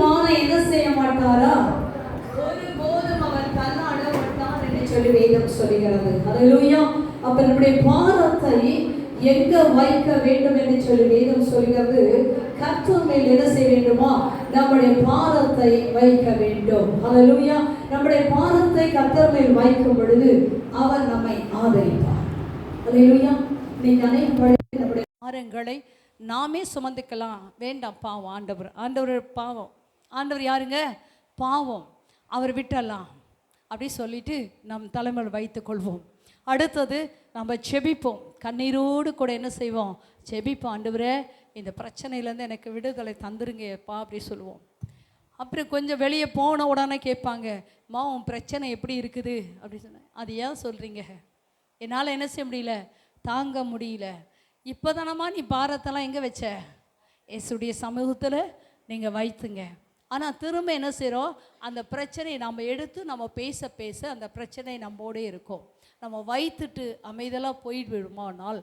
பாரம் என்ன செய்ய மாட்டாரா? ஒருபோதும் அவர் தள்ளாட மாட்டார் என்று சொல்லி வேதம் சொல்லுகிறது. ஹல்லேலூயா. அப்ப நம்முடைய பாரத்தை எங்க வைக்க வேண்டும் என்று சொல்லி வேதம் சொல்கிறது. கர்த்தர் மேல் என்ன செய்ய வேண்டுமா? நம்முடைய பாரத்தை வைக்க வேண்டும். ஹல்லேலூயா. நம்முடைய பாரத்தை கர்த்தர் மேல் வைக்கும் பொழுது அவர் நம்மை ஆதரிப்பார். ஹல்லேலூயா. இன்னைக்கு அனைத்து நம்முடைய பாரங்களை நாமே சுமந்துக்கலாம். வேண்டாம், பாவம். ஆண்டவர் பாவம். ஆண்டவர் யாருங்க? பாவம். அவர் விட்டலாம் அப்படி சொல்லிட்டு நம் தலைமையில் வைத்துக் கொள்வோம். அடுத்தது நம்ம செபிப்போம். கண்ணீரோடு கூட என்ன செய்வோம்? செபிப்போம். ஆண்டவரே, இந்த பிரச்சனையிலேருந்து எனக்கு விடுதலை தந்துருங்கப்பா அப்படி சொல்லுவோம். அப்புறம் கொஞ்சம் வெளியே போன உடனே கேட்பாங்க, மா உன் பிரச்சனை எப்படி இருக்குது அப்படி சொன்னேன். அது ஏன் சொல்கிறீங்க? என்னால் என்ன செய்ய முடியல, தாங்க முடியல. இப்போ தானம்மா நீ பாரத்தெல்லாம் எங்கே வச்ச? இயேசுடைய சமூகத்தில் நீங்கள் வைத்துங்க. ஆனால் திரும்ப என்ன செய்கிறோம்? அந்த பிரச்சனையை நம்ம எடுத்து நம்ம பேச பேச அந்த பிரச்சனை நம்மோடே இருக்கும். நம்ம வைத்துட்டு அமைதலாக போயிட்டு விடுமானால்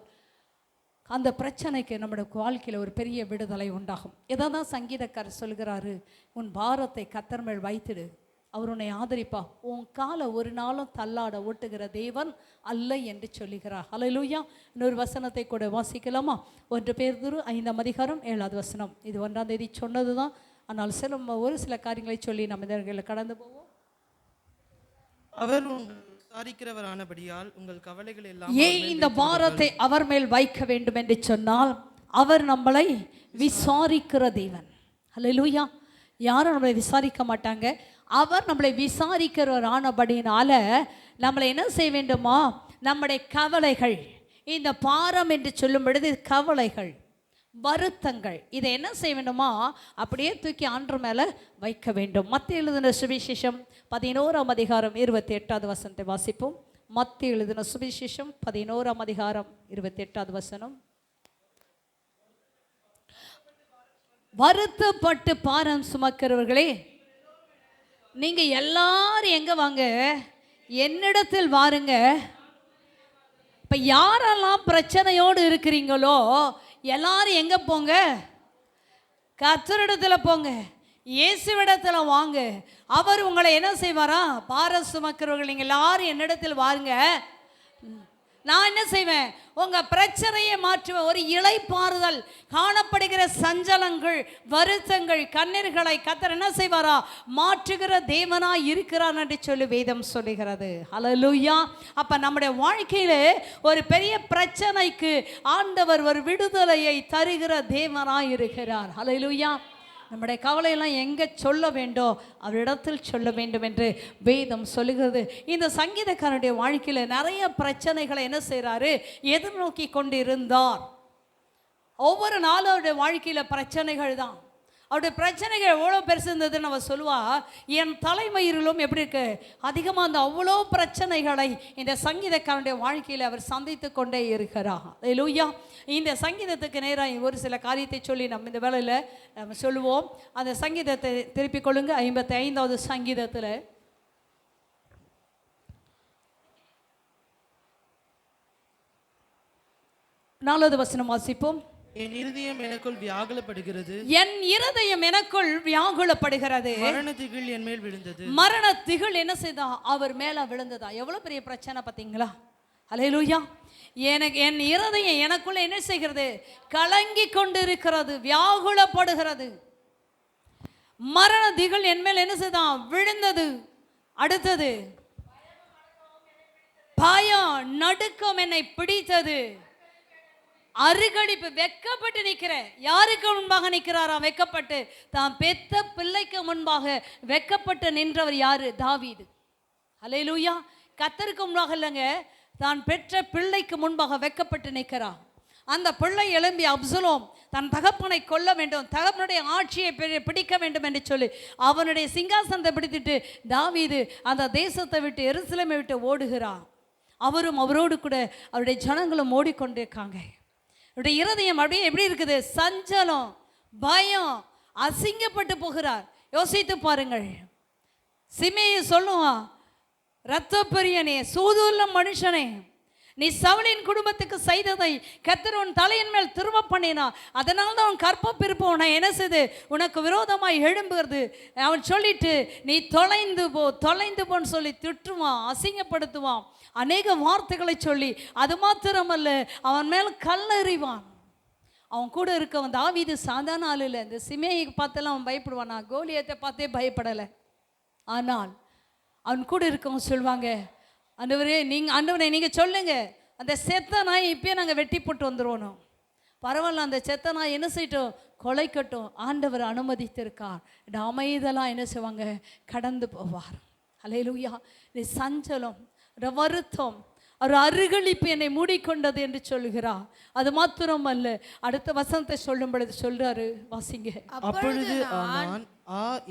அந்த பிரச்சனைக்கு நம்மளோட வாழ்க்கையில் ஒரு பெரிய விடுதலை உண்டாகும். இதை தான் சங்கீதக்காரர் சொல்கிறாரு, உன் பாரத்தை கர்த்தர் மேல் வைத்துடு, அவர் உன்னை ஆதரிப்பா, உன் காலை ஒரு நாளும் தள்ளாட ஓட்டுகிற தேவன் அல்ல என்று சொல்லுகிறார். ஹல்லேலூயா. இன்னொரு வசனத்தை கூட வாசிக்கலாமா? 1 பேதுரு 5:7. இது 1ஆம் தேதி சொன்னது தான். ஆனால் ஒரு சில காரியங்களை சொல்லி நம்ம இதர்களை கடந்து போவோம். அவர் விசாரிக்கிறவரானபடியால் உங்கள் கவலைகள் எல்லாம். ஏன் இந்த பாரத்தை அவர் மேல் வைக்க வேண்டும் என்று சொன்னால், அவர் நம்மளை விசாரிக்கிற தேவன். ஹல்லேலூயா. யாரும் நம்மளை விசாரிக்க மாட்டாங்க. அவர் நம்மளை விசாரிக்கிறவரானபடினால நம்மளை என்ன செய்ய வேண்டுமா? நம்முடைய கவலைகள், இந்த பாரம் என்று சொல்லும் பொழுது கவலைகள், வருத்தங்கள், இதை என்ன செய்ய வேண்டுமா? அப்படியே தூக்கி ஆண்டவர் மேலே வைக்க வேண்டும். மத்தேயு எழுதின சுவிசேஷம் 11ஆம் அதிகாரம் 28வது வசனத்தை வாசிப்போம். மத்தேயு எழுதின சுவிசேஷம் 11ஆம் அதிகாரம் 28வது வசனம். வருத்தப்பட்டு பாரம் சுமக்கிறவர்களே, நீங்க எல்லாரும் எங்க வாங்க? என்னிடத்தில் வாருங்க. இப்ப யாரெல்லாம் பிரச்சனையோடு இருக்கிறீங்களோ எல்லாரும் எங்க போங்க? கர்த்தரிடத்துல போங்க, இயேசுவிடத்துல வாங்க. அவர் உங்களை என்ன செய்வாரா? பாரம் சுமக்கிறவர்கள் நீங்கள் எல்லாரும் என்னிடத்தில் வாருங்க, நான் என்ன செய்வேன்? உங்க பிரச்சனையை மாற்றுவேன். ஒரு இளைப்பாறுதல், காணப்படுகிற சஞ்சலங்கள், வருத்தங்கள், கண்ணீர்களை கர்த்தர் என்ன செய்வாரா? மாற்றுகிற தேவனாய் இருக்கிறார் என்று சொல்லி வேதம் சொல்லுகிறது. ஹல்லேலூயா. அப்ப நம்முடைய வாழ்க்கையில ஒரு பெரிய பிரச்சனைக்கு ஆண்டவர் ஒரு விடுதலையை தருகிற தேவனாய் இருக்கிறார். ஹல்லேலூயா. நம்முடைய கவலையெல்லாம் எங்கே சொல்ல வேண்டும்? அவரிடத்தில் சொல்ல வேண்டும் என்று வேதம் சொல்லுகிறது. இந்த சங்கீதக்காரனுடைய வாழ்க்கையில் நிறைய பிரச்சனைகளை என்ன செய்கிறாரு? எதிர்நோக்கி கொண்டு இருந்தார். ஒவ்வொரு நாளும் அவருடைய வாழ்க்கையில் பிரச்சனைகள் தான். அவருடைய பிரச்சனைகள் எவ்வளோ பெருசு இருந்ததுன்னு அவன் சொல்லுவா, என் தலைமயிரிலும் எப்படி இருக்கு அதிகமாக அந்த அவ்வளோ பிரச்சனைகளை இந்த சங்கீதக்காரனுடைய வாழ்க்கையில் அவர் சந்தித்து கொண்டே இருக்கிறார். ஹல்லேலூயா. இந்த சங்கீதத்துக்கு நேராக ஒரு சில காரியத்தை சொல்லி நம்ம இந்த வேளையில் நம்ம சொல்லுவோம். அந்த சங்கீதத்தை திருப்பிக் கொள்ளுங்க. 55வது சங்கீதத்தில் 4வது வசனம் வாசிப்போம். என் இருதயம் எனக்குள் வியாகுலப்படுகிறது, என் இருதயம் எனக்குள் வியாகுலப்படுகிறது. மரண திகில் என் மேல் விழுந்தது. மரண திகில் என்ன செய்தா? அவர் மேல விழுந்ததா? எவ்வளவு பெரிய பிரச்சனை பார்த்தீங்களா? ஹல்லேலூயா. என் இருதயம் எனக்குள்ள என்ன செய்கிறது? கலங்கி கொண்டிருக்கிறது, வியாகுலப்படுகிறது. மரண திகில் என் மேல் என்ன செய்தா? விழுந்தது. அடுத்தது பயம், நடுக்கம் என்னை பிடித்தது. அருகடிப்பு, வெக்கப்பட்டு நிற்கிற. யாருக்கு முன்பாக நிற்கிறாரா? வெக்கப்பட்டு. தான் பெத்த பிள்ளைக்கு முன்பாக வெக்கப்பட்டு நின்றவர் யாரு? தாவீது. ஹல்லேலூயா. கர்த்தருக்கு முன்பாக இல்லைங்க, தான் பெற்ற பிள்ளைக்கு முன்பாக வெக்கப்பட்டு நிற்கிறார். அந்த பிள்ளை எழும்பி அப்சலோம் தன் தகப்பனை கொல்ல வேண்டும், தகப்பனுடைய ஆட்சியை பிடிக்க வேண்டும் என்று சொல்லி அவனுடைய சிங்காசனத்தை பிடித்துட்டு தாவீது அந்த தேசத்தை விட்டு, எருசலேமை விட்டு ஓடுகிறார். அவரும் அவரோடு கூட அவருடைய ஜனங்களும் ஓடிக்கொண்டிருக்காங்க. அவருடைய இருதயம் அப்படியே எப்படி இருக்குது? சஞ்சலம், பயம், அசிங்கப்பட்டு போகிறார். யோசித்து பாருங்கள். சிமேயி சொல்லுவான், இரத்த பிரியனே, சூதுள்ள மனுஷனே, நீ சவுலின் குடும்பத்துக்கு செய்ததை கர்த்தர் உன் தலையின் மேல் திரும்ப பண்ணினா, அதனால தான் உன் கற்பப்பிறப்பு உன்னை என்ன செய்து உனக்கு விரோதமாய் எழும்புகிறது. அவன் சொல்லிட்டு நீ தொலைந்து போன்னு சொல்லி திட்டுவான், அசிங்கப்படுத்துவான், அநேக வார்த்தைகளை சொல்லி, அது மாத்திரமல்ல அவன் மேல் கல்லெறிவான். அவன் கூட இருக்கவன் தாவீது சாதாரண ஆள் இல்லை. இந்த சிமேயை பார்த்தெல்லாம் அவன் பயப்படுவான். நான் கோலியத்தை பார்த்தே பயப்படலை. ஆனால் அவன் கூட இருக்கவன் சொல்லுவாங்க, ஆண்டவரே நீங்கள் சொல்லுங்க, அந்த செத்த நாயை இப்பயே நாங்கள் வெட்டி போட்டு வந்துடுவோம். பரவாயில்ல, அந்த செத்த நாய் என்ன செய்யட்டும், கொலைக்கட்டும். ஆண்டவர் அனுமதித்திருக்கார். அமைதெல்லாம் என்ன செய்வாங்க, கடந்து போவார். அல்லேலூயா. இது சஞ்சலம், வருத்தம், ஒரு அருகளிப்பு என்னை மூடிக்கொண்டது என்று சொல்லுகிறார். அது மாத்திரம் அல்ல, அடுத்த வசனத்தை சொல்லும் பொழுது சொல்றாரு, வாசிங்க. அப்பொழுது நான்,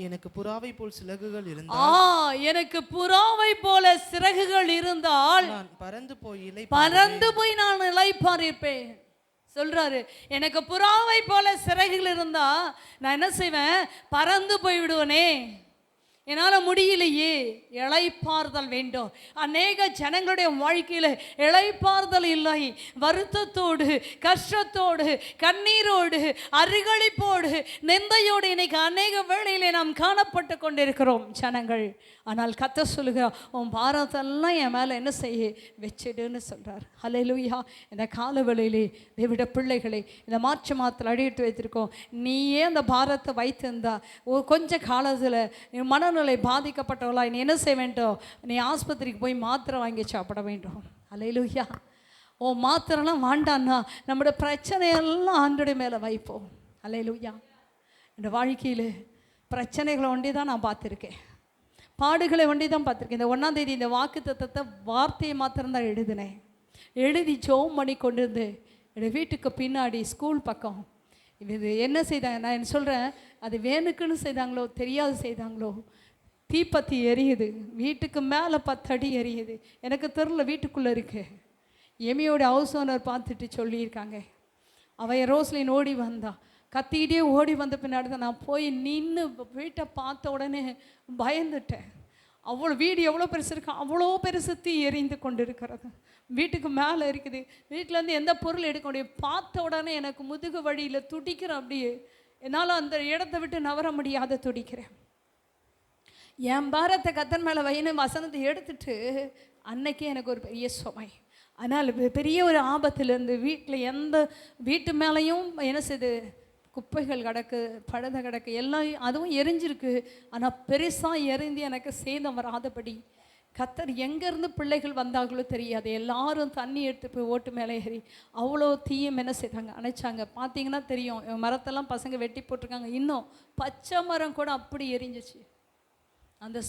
எனக்கு புறாவை போல் சிறகுகள் இருந்தால், எனக்கு புறாவை போல சிறகுகள் இருந்தால் நான் பறந்து போய் நான் இளைப்பாறிப்பேன் சொல்றாரு. எனக்கு புறாவை போல சிறகுகள் இருந்தா நான் என்ன செய்வேன், பறந்து போய் விடுவனே, என்னால் முடியலையே. இளைப்பாறுதல் வேண்டும். அநேக ஜனங்களுடைய வாழ்க்கையில் இளைப்பாறுதல் இல்லை. வருத்தத்தோடு, கஷ்டத்தோடு, கண்ணீரோடு, அருகளிப்போடு, நிந்தையோடு இன்னைக்கு அநேக வேளையிலே நாம் காணப்பட்டு கொண்டிருக்கிறோம் ஜனங்கள். ஆனால் கர்த்தர் சொல்லுகிறார், உன் பாரத்தெல்லாம் என் மேலே என்ன செய்ய வச்சிடுன்னு சொல்கிறார். அல்லேலூயா. இந்த காலவெளியிலே தேவனுடைய பிள்ளைகளை இந்த மாற்று மாதத்தில் அடியிட்டு வைத்திருக்கோம். நீயே அந்த பாரத்தை வைத்திருந்தா கொஞ்ச காலத்தில் மனநிலை பாதிக்கப்பட்டவளா நீ என்ன செய்ய வேண்டும், நீ ஆஸ்பத்திரிக்கு போய் மாத்திரை வாங்கி சாப்பிட வேண்டும். அல்லேலூயா. மாத்திரைலாம் வேண்டான்னா நம்முடைய பிரச்சனையெல்லாம் ஆண்டோடைய மேலே வைப்போம். அல்லேலூயா. இந்த வாழ்க்கையில் பிரச்சனைகளை ஒண்டி தான் நான் பார்த்துருக்கேன், பாடுகளை ஒண்டி தான் பார்த்துருக்கேன். இந்த 1ஆம் தேதி இந்த வாக்குத்தத்தத்தை வார்த்தையை மாத்திரம்தான் எழுதினேன். எழுதி ஜோம் பண்ணி கொண்டு இருந்து என்னோடய வீட்டுக்கு பின்னாடி ஸ்கூல் பக்கம் இது என்ன செய்தாங்க, நான் என்ன சொல்கிறேன், அது வேணுக்குன்னு செய்தாங்களோ தெரியாது செய்தாங்களோ, தீப்பத்தி எரியுது, வீட்டுக்கு மேலே 10 அடி எரியுது. எனக்கு தெரியல, வீட்டுக்குள்ளே இருக்கு. எமியோட ஹவுஸ் ஓனர் பார்த்துட்டு சொல்லியிருக்காங்க. அவன் ரோஸ்லின் ஓடி வந்தா, கத்திக்கிட்டே ஓடி வந்த பின்னாடி தான் நான் போய் நின்று வீட்டை பார்த்த உடனே பயந்துட்டேன். அவ்வளோ வீடு எவ்வளோ பெருசு இருக்கு, அவ்வளோ பெருசு தீ எரிந்து கொண்டு இருக்கிறது. வீட்டுக்கு மேலே இருக்குது. வீட்டிலேருந்து எந்த பொருள் எடுக்க முடியும். பார்த்த உடனே எனக்கு முதுகு வழியில் துடிக்கிறேன். அப்படியே என்னால் அந்த இடத்த விட்டு நவர முடியாத துடிக்கிறேன். என் பாரத்தை கர்த்தர் மேலே வைன்னு வசனத்தை எடுத்துட்டு அன்னைக்கே எனக்கு ஒரு பெரிய சுமை. ஆனால் பெரிய ஒரு ஆபத்துலேருந்து வீட்டில் எந்த வீட்டு மேலேயும் என்ன செய்து குப்பைகள் கிடக்கு, பழுத கிடக்கு, எல்லாம் அதுவும் எரிஞ்சிருக்கு. ஆனால் பெருசாக எரிந்து எனக்கு சேதம் வராதபடி கர்த்தர் எங்கேருந்து பிள்ளைகள் வந்தாங்களோ தெரியாது, எல்லாரும் தண்ணி எடுத்து போய் ஓட்டு மேலே ஏறி அவ்வளோ தீயம் என்ன செய்தாங்க, அணைச்சாங்க. பார்த்தீங்கன்னா தெரியும், மரத்தெல்லாம் பசங்க வெட்டி போட்டிருக்காங்க. இன்னும் பச்சை மரம் கூட அப்படி எரிஞ்சிச்சு. அந்த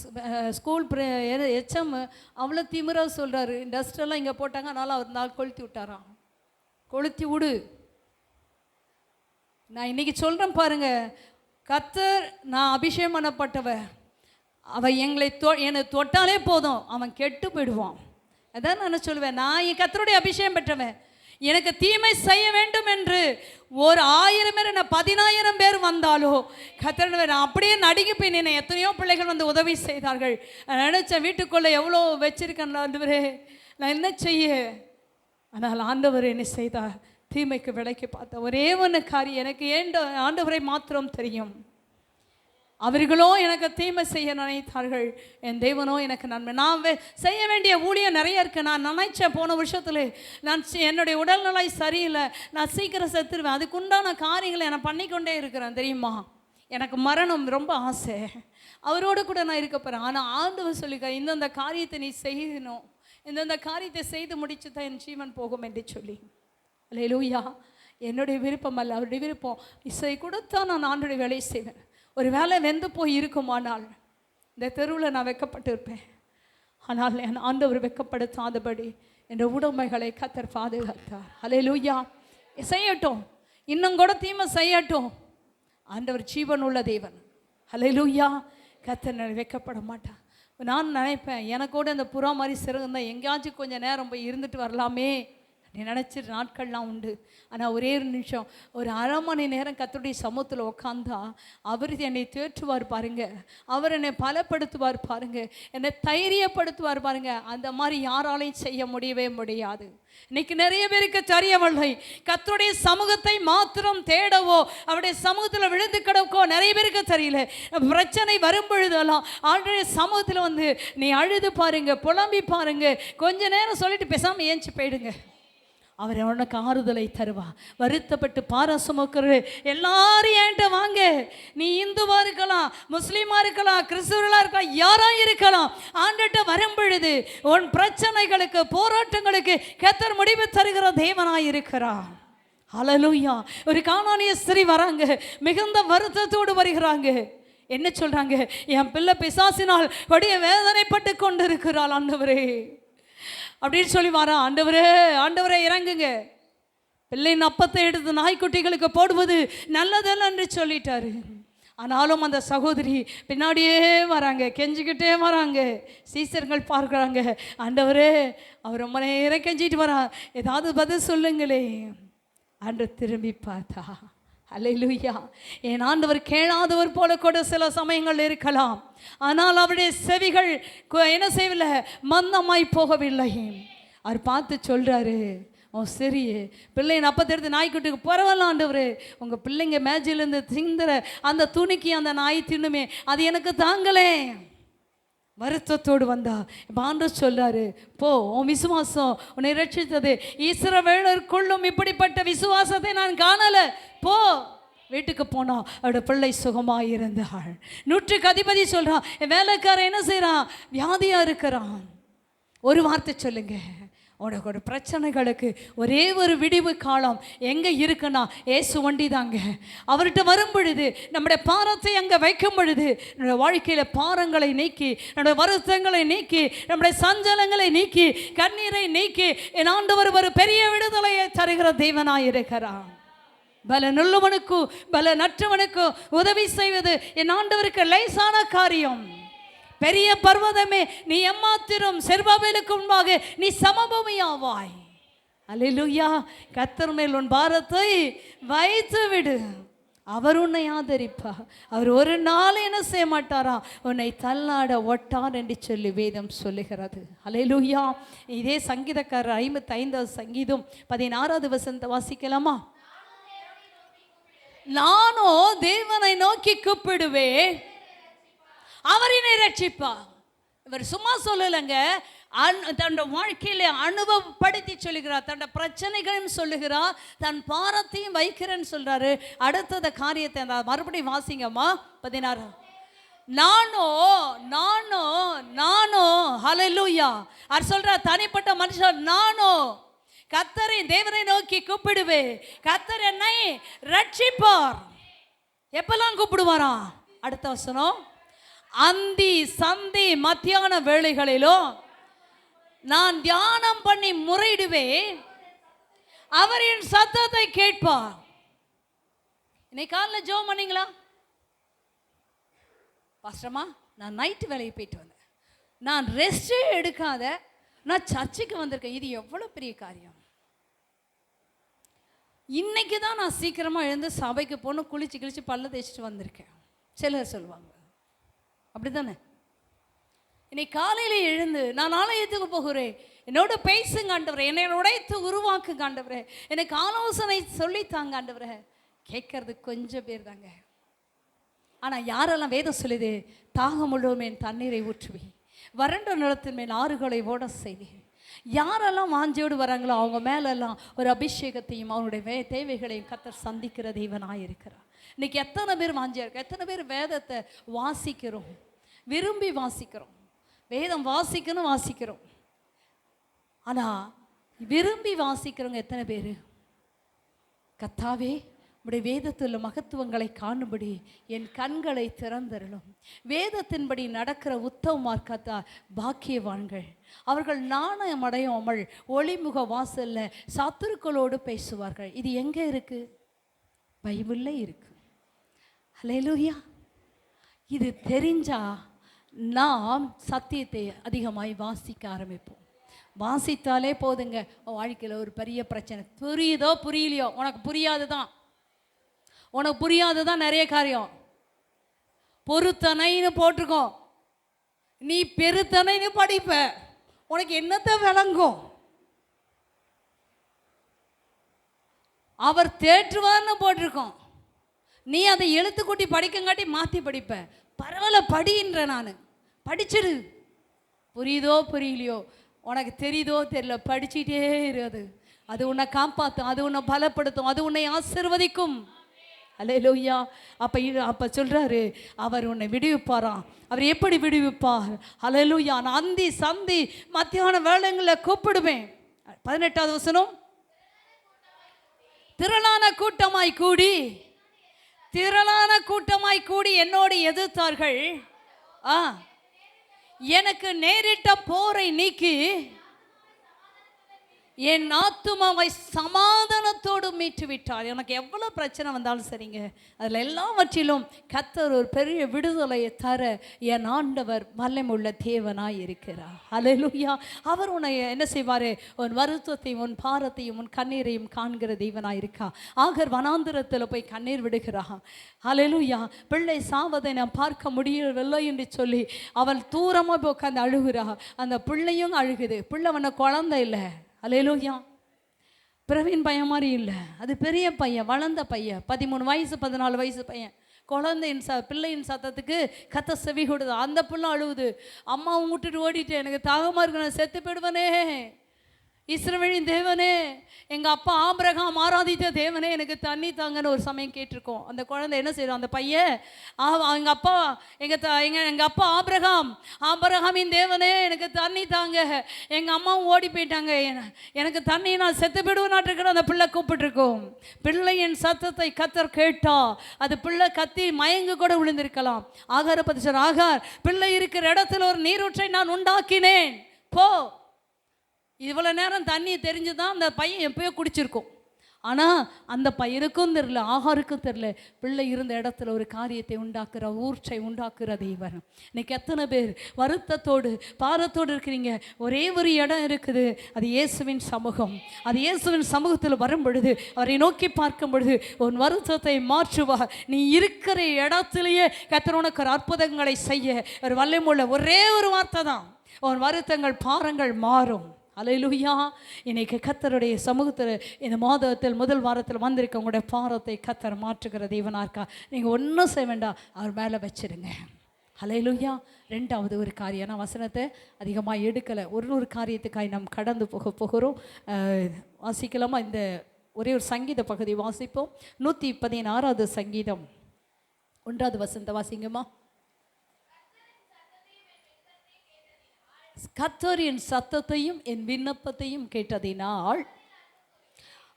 ஸ்கூல் எச்எம் அவ்வளோ திமிராக சொல்கிறாரு, டஸ்டெல்லாம் இங்கே போட்டாங்க, அதனால் அவர் நாள் கொளுத்தி விட்டாராம். கொளுத்தி விடு. நான் இன்றைக்கி சொல்கிறேன் பாருங்க, கர்த்தர், நான் அபிஷேகம் பண்ணப்பட்டவ, அவன் என்னை தொட்டாலே போதும் அவன் கெட்டு போயிடுவான். அதான் நான் சொல்லுவேன், நான் என் கர்த்தருடைய அபிஷேகம் பெற்றவன். எனக்கு தீமை செய்ய வேண்டும் என்று ஒரு 1000 பேர் என்ன 10000 பேர் வந்தாலோ கர்த்தர், நான் அப்படியே நடுங்கி போய் நின்று எத்தனையோ பிள்ளைகள் வந்து உதவி செய்தார்கள். நினச்சேன் வீட்டுக்குள்ளே எவ்வளோ வச்சிருக்கேன் ஆண்டவரே, நான் என்ன செய்ய. ஆனால் ஆண்டவர் என்ன செய்தார், தீமைக்கு விலைக்கு பார்த்த ஒரே ஒன்று காரியம், எனக்கு ஆண்டவரை மாத்திரம் தெரியும். அவர்களோ எனக்கு தீமை செய்ய நினைத்தார்கள், என் தேவனோ எனக்கு நன்மை. நான் செய்ய வேண்டிய ஊழியம் நிறைய இருக்குது. நான் நினைச்சேன் போன வருஷத்துல நான் என்னுடைய உடல்நிலை சரியில்லை, நான் சீக்கிரம் செத்துருவேன், அதுக்குண்டான காரியங்களை நான் பண்ணிக்கொண்டே இருக்கிறேன் தெரியுமா. எனக்கு மரணம் ரொம்ப ஆசை, அவரோடு கூட நான் இருக்க போகிறேன். ஆனால் ஆண்டவர் சொல்லிக்க, இந்தந்த காரியத்தை நீ செய்யணும், இந்தந்த காரியத்தை செய்து முடிச்சு தான் என் ஜீவன் போகும் என்று சொல்லி. அல்லேலூயா. என்னுடைய விருப்பம் அல்ல, அவருடைய விருப்பம். இசை கொடுத்தா நான் ஆண்டோடைய வேலையை செய்வேன். ஒரு வேலை வெந்து போய் இருக்குமானால் இந்த தெருவில் நான் வெக்கப்பட்டிருப்பேன். ஆனால் என் ஆண்டவர் வெக்கப்படுத்தாதபடி என் உடைமைகளை கர்த்தர் பாதுகாத்தார். அல்லேலூயா. செய்யட்டும், இன்னும் கூட தீமை செய்யட்டும், ஆண்டவர் ஜீவன் உள்ள தேவன். அல்லேலூயா. கர்த்தர் வெக்கப்பட மாட்டான். நான் நினைப்பேன், எனக்கு கூட இந்த புறா மாதிரி சிறகுந்தான் எங்கேயாச்சும் கொஞ்சம் நேரம் போய் இருந்துட்டு வரலாமே நீ நினச்ச நாட்கள்லாம் உண்டு. ஆனால் ஒரே ஒரு நிமிஷம், ஒரு அரை மணி நேரம் கர்த்தருடைய சமூகத்தில் உட்காந்தா அவர் என்னை தேற்றுவார் பாருங்க, அவர் என்னை பலப்படுத்துவார் பாருங்க, என்னை தைரியப்படுத்துவார் பாருங்க. அந்த மாதிரி யாராலையும் செய்ய முடியவே முடியாது. இன்னைக்கு நிறைய பேருக்கு தெரியவில்லை, கர்த்தருடைய சமூகத்தை மாத்திரம் தேடவோ அவருடைய சமூகத்தில் விழுந்து கிடக்கோ நிறைய பேருக்கு தெரியல. பிரச்சனை வரும் பொழுதெல்லாம் ஆண்டுடைய சமூகத்தில் வந்து நீ அழுது பாருங்க, புலம்பி பாருங்க, கொஞ்ச நேரம் சொல்லிட்டு பேசாமல் ஏஞ்சி போயிடுங்க. அவர் உனக்கு ஆறுதலை தருவா. வருத்தப்பட்டு பாரம் சுமக்கிற எல்லாரும் என்கிட்ட வாங்க. நீ இந்துவா இருக்கலாம், முஸ்லீமா இருக்கலாம், கிறிஸ்துவர்களா இருக்கலாம், யாரா இருக்கலாம், ஆண்டுகிட்ட வரும் பொழுது உன் பிரச்சனைகளுக்கு போராட்டங்களுக்கு கர்த்தர் முடிவு தருகிற தேவனாய் இருக்கிறார். ஹல்லேலூயா. ஒரு கானானிய ஸ்திரீ வராங்க, மிகுந்த வருத்தத்தோடு வருகிறாங்க. என்ன சொல்றாங்க? என் பிள்ளை பிசாசினால் கொடிய வேதனைப்பட்டு கொண்டு இருக்கிறாள் ஆண்டவரே அப்படின்னு சொல்லி வரா. ஆண்டவரே ஆண்டவரே இறங்குங்க, பிள்ளையின் அப்பத்தை எடுத்து நாய்க்குட்டிகளுக்கு போடுவது நல்லதல்ல என்று சொல்லிட்டாரு. ஆனாலும் அந்த சகோதரி பின்னாடியே வராங்க, கெஞ்சிக்கிட்டே வராங்க. சீசர்கள் பார்க்குறாங்க, ஆண்டவரே அவர் ரொம்ப நேரம் கெஞ்சிட்டு வரா, ஏதாவது பதில் சொல்லுங்களே. அன்று திரும்பி பார்த்தா, அல்லேலூயா, என் ஆண்டவர் கேளாதவர் போல கூட சில சமயங்கள் இருக்கலாம். ஆனால் அவருடைய செவிகள் என்ன செய்யவில்லை, மந்தமாய் போகவில்லை. அவர் பார்த்து சொல்கிறாரு, ஓ சரி, பிள்ளையின் அப்பத்தை எடுத்து நாய்க்குட்டிக்கு பரவாயில்ல ஆண்டவரே, உங்கள் பிள்ளைங்க மேஜிலேருந்து திங்குற அந்த துணிக்கு அந்த நாய் தின்னுமே, அது எனக்கு தாங்களே. வருத்தத்தோடு வந்தா. இப்போ ஆண்டவர் சொல்றாரு, போ, உன் விசுவாசம் உன்னை ரட்சித்தது. இஸ்ரவேலருக்குள்ளும் இப்படிப்பட்ட விசுவாசத்தை நான் காணல, போ. வீட்டுக்கு போனா அவரோட பிள்ளை சுகமாக இருந்தாள். 100க்கு அதிபதி சொல்றான், வேலைக்காரன் என்ன செய்யறான், வியாதியா இருக்கிறான். ஒரு வார்த்தை சொல்லுங்க, உனக்கு ஒரு பிரச்சனைகளுக்கு ஒரே ஒரு விடிவு காலம் எங்கே இருக்குன்னா ஏசு வண்டி தாங்க. அவர்கிட்ட வரும் பொழுது நம்முடைய பாரத்தை அங்கே வைக்கும் பொழுது நம்முடைய வாழ்க்கையில் பாரங்களை நீக்கி, நம்முடைய வருத்தங்களை நீக்கி, நம்முடைய சஞ்சலங்களை நீக்கி, கண்ணீரை நீக்கி என் ஆண்டவர் ஒரு பெரிய விடுதலையை தருகிற தேவனாய் இருக்கிறார். பலனுள்ளவனுக்கு பலனற்றவனுக்கு உதவி செய்வது என் ஆண்டவருக்கு லேசான காரியம். பெரிய பர்வதமே நீ எம்மாத்திரம் செருபாபேலுக்கு முன்பாக நீ சமபூமியாவாய். அல்லேலூயா. கர்த்தர் மேல் உன் பாரத்தை வைத்து விடு, அவர் உன்னை ஆதரிப்பார். அவர் ஒரு நாள் என்ன செய்ய மாட்டாரா, உன்னை தள்ளாட ஒட்டார் என்று சொல்லி வேதம் சொல்லுகிறது. அல்லேலூயா. இதே சங்கீதக்காரர் 55வது சங்கீதம் 16வது வசனத்தை வாசிக்கலாமா? நானோ தேவனை நோக்கி கூப்பிடுவேன், அவர் என்னை ரட்சிப்பார். இவர் சும்மா சொல்லலைங்க, தன்னோட வாழ்க்கையில அனுபவப்படுத்தி சொல்லுகிறார், தன்னோட பிரச்சனைகளையும் சொல்லுகிறார், தன் பாரத்தையும் வைக்கிறேன்னு சொல்றாரு. அடுத்தத காரியத்தை மறுபடியும் வாசிங்கம்மா. 16. நானோ நானோ நானோ, ஹல்லேலூயா. அவர் சொல்றார், தனிப்பட்ட மனுஷன் நானோ கர்த்தரை தேவனை நோக்கி கூப்பிடுவேன், கர்த்தர் என்னை ரட்சிப்பார். எப்பெல்லாம் கூப்பிடுவாராம்? அடுத்த வசனம், அந்தி சந்தி மத்தியான வேளைகளிலும் நான் தியானம் பண்ணி முறையிடுவேன், அவர் என் சத்தத்தை கேட்பார். இன்னைக்கு காலையில் ஜெபம் பண்ணீங்களா? பாஸ்டர்மா, நான் நைட்டு வேலைக்கு போயிட்டு வந்தேன், நான் ரெஸ்டே எடுக்காத நான் சர்ச்சுக்கு வந்திருக்கேன். இது எவ்வளோ பெரிய காரியம். இன்னைக்கு தான் நான் சீக்கிரமாக எழுந்து சபைக்கு போகணும், குளிச்சு கிழிச்சு பல்ல தேய்ச்சிட்டு வந்திருக்கேன். சிலர் சொல்லுவாங்க அப்படி தானே. இன்னைக்கு காலையில் எழுந்து நான் ஆலயத்துக்கு போகிறேன், என்னோட பேசுங்க ஆண்டவரே, என்னை உடைத்து உருவாக்குங்க ஆண்டவரே, எனக்கு ஆலோசனை சொல்லித்தாங்க ஆண்டவரே. கேட்கறது கொஞ்சம் பேர் தாங்க. ஆனால் யாரெல்லாம் வேதம் சொல்லுது, தாகம் முழுவதும் என் தண்ணீரை ஊற்றுவேன், வறண்ட நிலத்தின் மேல் ஆறுகளை ஓட செய்வேன். யாரெல்லாம் வாஞ்சியோடு வராங்களோ அவங்க மேலெல்லாம் ஒரு அபிஷேகத்தையும் அவருடைய தேவைகளையும் கர்த்தர் சந்திக்கிற தேவனாக இருக்கிறார். இன்னைக்கு எத்தனை பேர் வாஞ்சியா இருக்கு, எத்தனை பேர் வேதத்தை வாசிக்கிறோம், விரும்பி வாசிக்கிறோம், வேதம் வாசிக்கிறோம். ஆனால் விரும்பி வாசிக்கிறவங்க எத்தனை பேர்? கர்த்தாவே, உடைய வேதத்தில் மகத்துவங்களை காணும்படி என் கண்களை திறந்தருளும். வேதத்தின்படி நடக்கிற உத்தமமார்க்கத்தா பாக்கியவான்கள், அவர்கள் நாணயம் அடையாமல் ஒளிமுக வாசல்ல சத்துருக்களோடு பேசுவார்கள். இது எங்கே இருக்கு? பைபிள்ல இருக்கு. ஹல்லேலூயா. இது தெரிஞ்சா நாம் சத்தியத்தை அதிகமாய் வாசிக்க ஆரம்பிப்போம். வாசித்தாலே போதுங்க, வாழ்க்கையில் ஒரு பெரிய பிரச்சனை. புரியுதோ புரியலையோ, உனக்கு புரியாது தான் நிறைய காரியம். பொறுத்தனைன்னு போட்டிருக்கோம், நீ பெருத்தனைன்னு படிப்ப, உனக்கு என்னத்தை விளங்கும்? அவர் தேற்றுவார்னு போட்டிருக்கோம், நீ அதை எழுத்துக்கூட்டி படிக்கங்காட்டி மாற்றி படிப்ப. பரவாயில்ல படின்ற, நான் படிச்சிடு. புரியுதோ புரியலையோ, உனக்கு தெரியுதோ தெரியல, படிச்சுட்டே இரு. அது உன்னை காப்பாற்றும், அது உன்னை பலப்படுத்தும், அது உன்னை ஆசீர்வதிக்கும். அல்லேலூயா. அப்போ சொல்கிறாரு, அவர் உன்னை விடுவிப்பாராம். அவர் எப்படி விடுவிப்பார்? அல்லேலூயா. நான் அந்தி சந்தி மத்தியான வேளைங்களில் கூப்பிடுவேன். 18வது வசனம், திரளான கூட்டமாய் கூடி என்னோடு எதிர்த்தார்கள். எனக்கு நேரிட்ட போரை நீக்கி என் ஆத்துமாவை சமாதானத்தோடு மீட்டு விட்டார். எனக்கு எவ்வளோ பிரச்சனை வந்தாலும் சரிங்க, அதில் எல்லாவற்றிலும் கர்த்தர் ஒரு பெரிய விடுதலையை தர என் ஆண்டவர் வல்லமையுள்ள தேவனாய் இருக்கிறார். அல்லேலூயா. அவர் உன்னை என்ன செய்வார்? உன் வருத்தத்தையும் உன் பாரத்தையும் உன் கண்ணீரையும் காண்கிற தேவனாய் இருக்கா. ஆகர் வனாந்திரத்தில் போய் கண்ணீர் விடுகிறா. அல்லேலூயா. பிள்ளை சாவதை நான் பார்க்க முடியவில்லை என்று சொல்லி அவள் தூரமாக போய் உட்காந்து அழுகிறா. அந்த பிள்ளையும் அழுகுது. பிள்ளை அவனை குழந்தை இல்லை. அல்லேலூயா. பிரவீன் பையன் மாதிரி இல்லை, அது பெரிய பையன், வளர்ந்த பையன், 13 வயசு 14 வயசு பையன். குழந்தையின் பிள்ளையின் சத்தத்துக்கு கத்த செவி கொடுது. அந்த பிள்ளை அழுவுது, அம்மாவும் விட்டுட்டு ஓடிட்டு, எனக்கு தாகமாக இருக்கு, நான் செத்து போயிடுவனே. இஸ்ரவேலின் தேவனே, எங்கள் அப்பா ஆபிரகாம் ஆராதித்த தேவனே, எனக்கு தண்ணி தாங்கன்னு ஒரு சமயம் கேட்டிருக்கோம். அந்த குழந்தை என்ன செய்யறோம்? அந்த பையன், எங்கள் அப்பா ஆபிரகாமின் தேவனே, எனக்கு தண்ணி தாங்க, எங்கள் அம்மாவும் ஓடி போயிட்டாங்க, எனக்கு தண்ணி, நான் செத்து போயிடுவேனாட்டிருக்கிற அந்த பிள்ளை கூப்பிட்டுருக்கோம். பிள்ளையின் சத்தத்தை கத்தர் கேட்டா, அது பிள்ளை கத்தி மயங்கு கூட விழுந்திருக்கலாம். ஆகார பதிச்சர், ஆகார், பிள்ளை இருக்கிற இடத்துல ஒரு நீரூற்றை நான் உண்டாக்கினேன், போ. இவ்வளோ நேரம் தண்ணி தெரிஞ்சுதான் அந்த பையன் எப்பயோ குடிச்சிருக்கும். ஆனால் அந்த பையனுக்கும் தெரில, ஆகாருக்கும் தெரில, பிள்ளை இருந்த இடத்துல ஒரு காரியத்தை உண்டாக்குற, ஊற்றை உண்டாக்குற தேவன். இன்னைக்கு எத்தனை பேர் வருத்தத்தோடு பாரத்தோடு இருக்கிறீங்க? ஒரே ஒரு இடம் இருக்குது, அது இயேசுவின் சமூகம். அது இயேசுவின் சமூகத்தில் வரும் பொழுது, அவரை நோக்கி பார்க்கும் பொழுது உன் வருத்தத்தை மாற்றுவார். நீ இருக்கிற இடத்துலையே கர்த்தர் உனக்கு அற்புதங்களை செய்ய ஒரு வல்லமையுள்ள ஒரே ஒரு வார்த்தை தான், உன் வருத்தங்கள் பாரங்கள் மாறும். அல்லேலூயா. இன்னைக்கு கர்த்தருடைய சமூகத்தில் இந்த மாதத்தில் முதல் வாரத்தில் வந்திருக்க உங்களுடைய பாரத்தை கர்த்தர் மாற்றுகிற தேவனா இருக்கா. நீங்கள் ஒன்றும் செய்ய வேண்டாம், அவர் மேலே வச்சிருங்க. அல்லேலூயா. 2வது ஒரு காரியம், நான் வசனத்தை அதிகமாக எடுக்கலை, ஒரு காரியத்துக்காக நாம் கடந்து போகிறோம். வாசிக்கலாமா? இந்த ஒரே ஒரு சங்கீத பகுதி வாசிப்போம். 116வது சங்கீதம் 1வது வசனத்தை வாசிங்கம்மா. கர்த்தரின் சத்தத்தையும் என் விண்ணப்பத்தையும் கேட்டதினால்,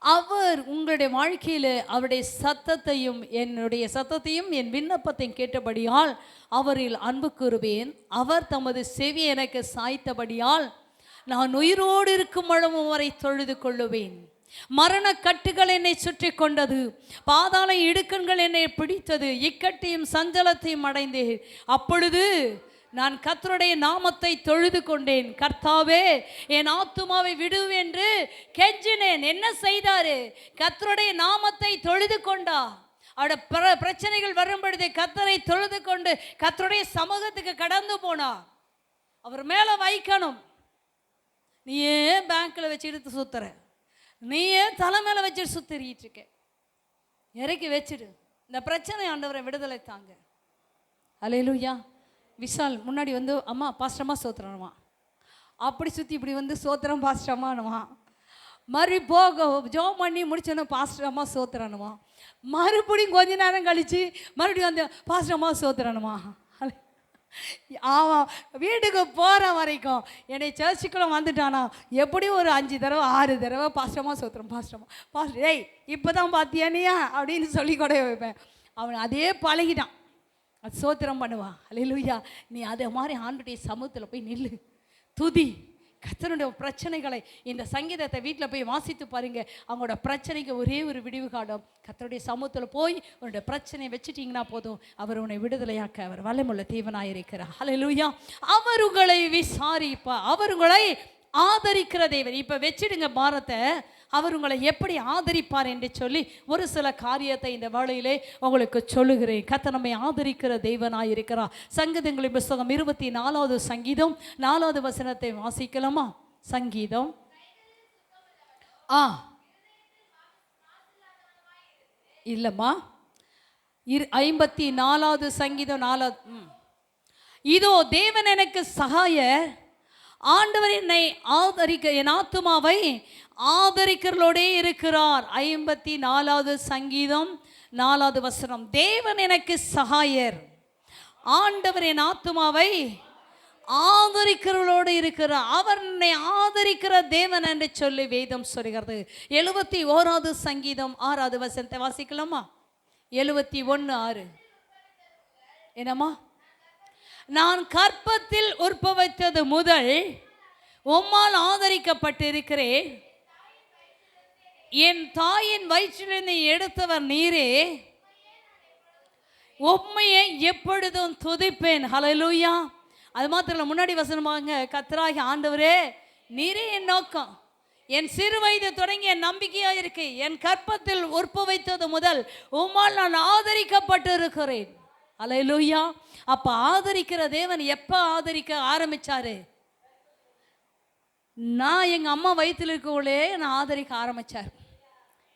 அவர் உங்களுடைய வாழ்க்கையில் அவருடைய சத்தத்தையும் என்னுடைய சத்தத்தையும் என் விண்ணப்பத்தையும் கேட்டபடியால் அவரில் அன்பு கூறுவேன். அவர் தமது செவி எனக்கு சாய்த்தபடியால் நான் உயிரோடு இருக்கும் அளவும் வரை தொழுது கொள்ளுவேன். மரண கட்டுகள் என்னை சுற்றி கொண்டது, பாதாள இடுக்கண்கள் என்னை பிடித்தது, இக்கட்டையும் சஞ்சலத்தையும் அடைந்தேன். அப்பொழுது நான் கர்த்தருடைய நாமத்தை தொழுது கொண்டேன். கர்த்தாவே, என் ஆத்துமாவை விடு என்று கெஞ்சினேன். என்ன செய்தாரு? கர்த்தருடைய நாமத்தை தொழுது கொண்டா. அவட பிரச்சனைகள் வரும் பொழுது கர்த்தரை தொழுது கொண்டு கர்த்தருடைய சமூகத்துக்கு கடந்து போனா. அவர் மேல வைக்கணும். நீ ஏன் பேங்க்ல வச்சுட்டு சுத்துற? நீ ஏன் தலை மேல வச்சுட்டு சுத்திட்டு இருக்க? இறக்கி வச்சிடு. இந்த பிரச்சனை ஆண்டவரை விடுதலை தாங்க. அல்லேலூயா. விஷால் முன்னாடி வந்து, அம்மா பாஸ்டரம்மா சோத்திரணுமா, அப்படி சுற்றி இப்படி வந்து சோத்திரம் பாஸ்டரம்மானுமா, மறுபடி போக ஜோம் பண்ணி முடிச்சோன்னா பாஸ்டரம்மா சோத்திரணுமா, மறுபடியும் கொஞ்ச நேரம் கழித்து மறுபடியும் வந்து பாஸ்டரம்மா சோத்திரணுமா. ஆமாம், வீட்டுக்கு போகிற வரைக்கும் என்னை சர்ச்சுக்குள்ளே வந்துட்டானா எப்படியும் ஒரு 5 தடவை 6 தடவை பாஸ்டரம்மா சோத்திரம், பாஸ்டர் ஏய் இப்போ தான் பார்த்தியானியா அப்படின்னு சொல்லி கூட வைப்பேன். அவன் அதே பழகிட்டான், அது சோத்திரம் பண்ணுவா. அல்லேலூயா. நீ அதே மாதிரி ஆண்டுடைய சமூகத்தில் போய் நில்லு, துதி. கர்த்தருடைய பிரச்சனைகளை, இந்த சங்கீதத்தை வீட்டில் போய் வாசித்து பாருங்க. அவங்களோட பிரச்சனைக்கு ஒரே ஒரு விடிவு காலம். கர்த்தருடைய சமூகத்தில் போய் உன்னுடைய பிரச்சனையை வச்சுட்டிங்கன்னா போதும், அவர் உன்னை விடுதலையாக்க அவர் வல்லமையுள்ள தேவனாயிருக்கிறார். அல்லேலூயா. அவர் உங்களை விசாரிப்பார், அவர் உங்களை ஆதரிக்கிற தேவன். இப்போ வச்சிடுங்க பாரத்தை, அவர் உங்களை எப்படி ஆதரிப்பார் என்று சொல்லி ஒரு சில காரியத்தை இந்த வேளையிலே உங்களுக்கு சொல்லுகிறேன். கர்த்தர் நம்மை ஆதரிக்கிற தேவனாய் இருக்கிறார். சங்கீதங்களின் புஸ்தகம் 24வது சங்கீதம் 4வது வசனத்தை வாசிக்கலாமா? சங்கீதம் இல்லைம்மா, 54வது சங்கீதம் 4வது. இதோ தேவன் எனக்கு சகாயர், ஆண்டவர் என்னை ஆதரிக்க, என் ஆத்துமாவை ஆதரிக்கிறோடே இருக்கிறார். 54வது சங்கீதம் 4வது வசனம். தேவன் எனக்கு சகாயர், ஆண்டவர் என் ஆத்துமாவை ஆதரிக்கிறவளோடு இருக்கிறார். அவர் என்னை ஆதரிக்கிற தேவன் என்று சொல்லி வேதம் சொல்கிறது. 71வது சங்கீதம் 6வது வசனத்தை வாசிக்கலாமா? 71:6. என்னம்மா? நான் கற்பத்தில் உற்பவித்தது முதல் உம்மால் ஆதரிக்கப்பட்டிருக்கிறேன், என் தாயின் வயிற்றிலிருந்து எடுத்தவர் நீரே, உம்மையை எப்பொழுதும் துதிப்பேன். ஹல்லேலூயா. அது மாத்திரம் முன்னாடி வசனமாங்க, கர்த்தராகிய ஆண்டவரே நீரே என் நோக்கம், என் சிறு வயது தொடங்கி என் நம்பிக்கையாக இருக்கு, என் கற்பத்தில் உற்பவித்தது முதல் உம்மால் நான் ஆதரிக்கப்பட்டு இருக்கிறேன். ஹல்லேலூயா. அப்ப ஆதரிக்கிற தேவன் எப்ப ஆதரிக்க ஆரம்பிச்சாரு? நான் எங்க அம்மா வயிற்றில் இருக்கவளே நான் ஆதரிக்க ஆரம்பிச்சார்.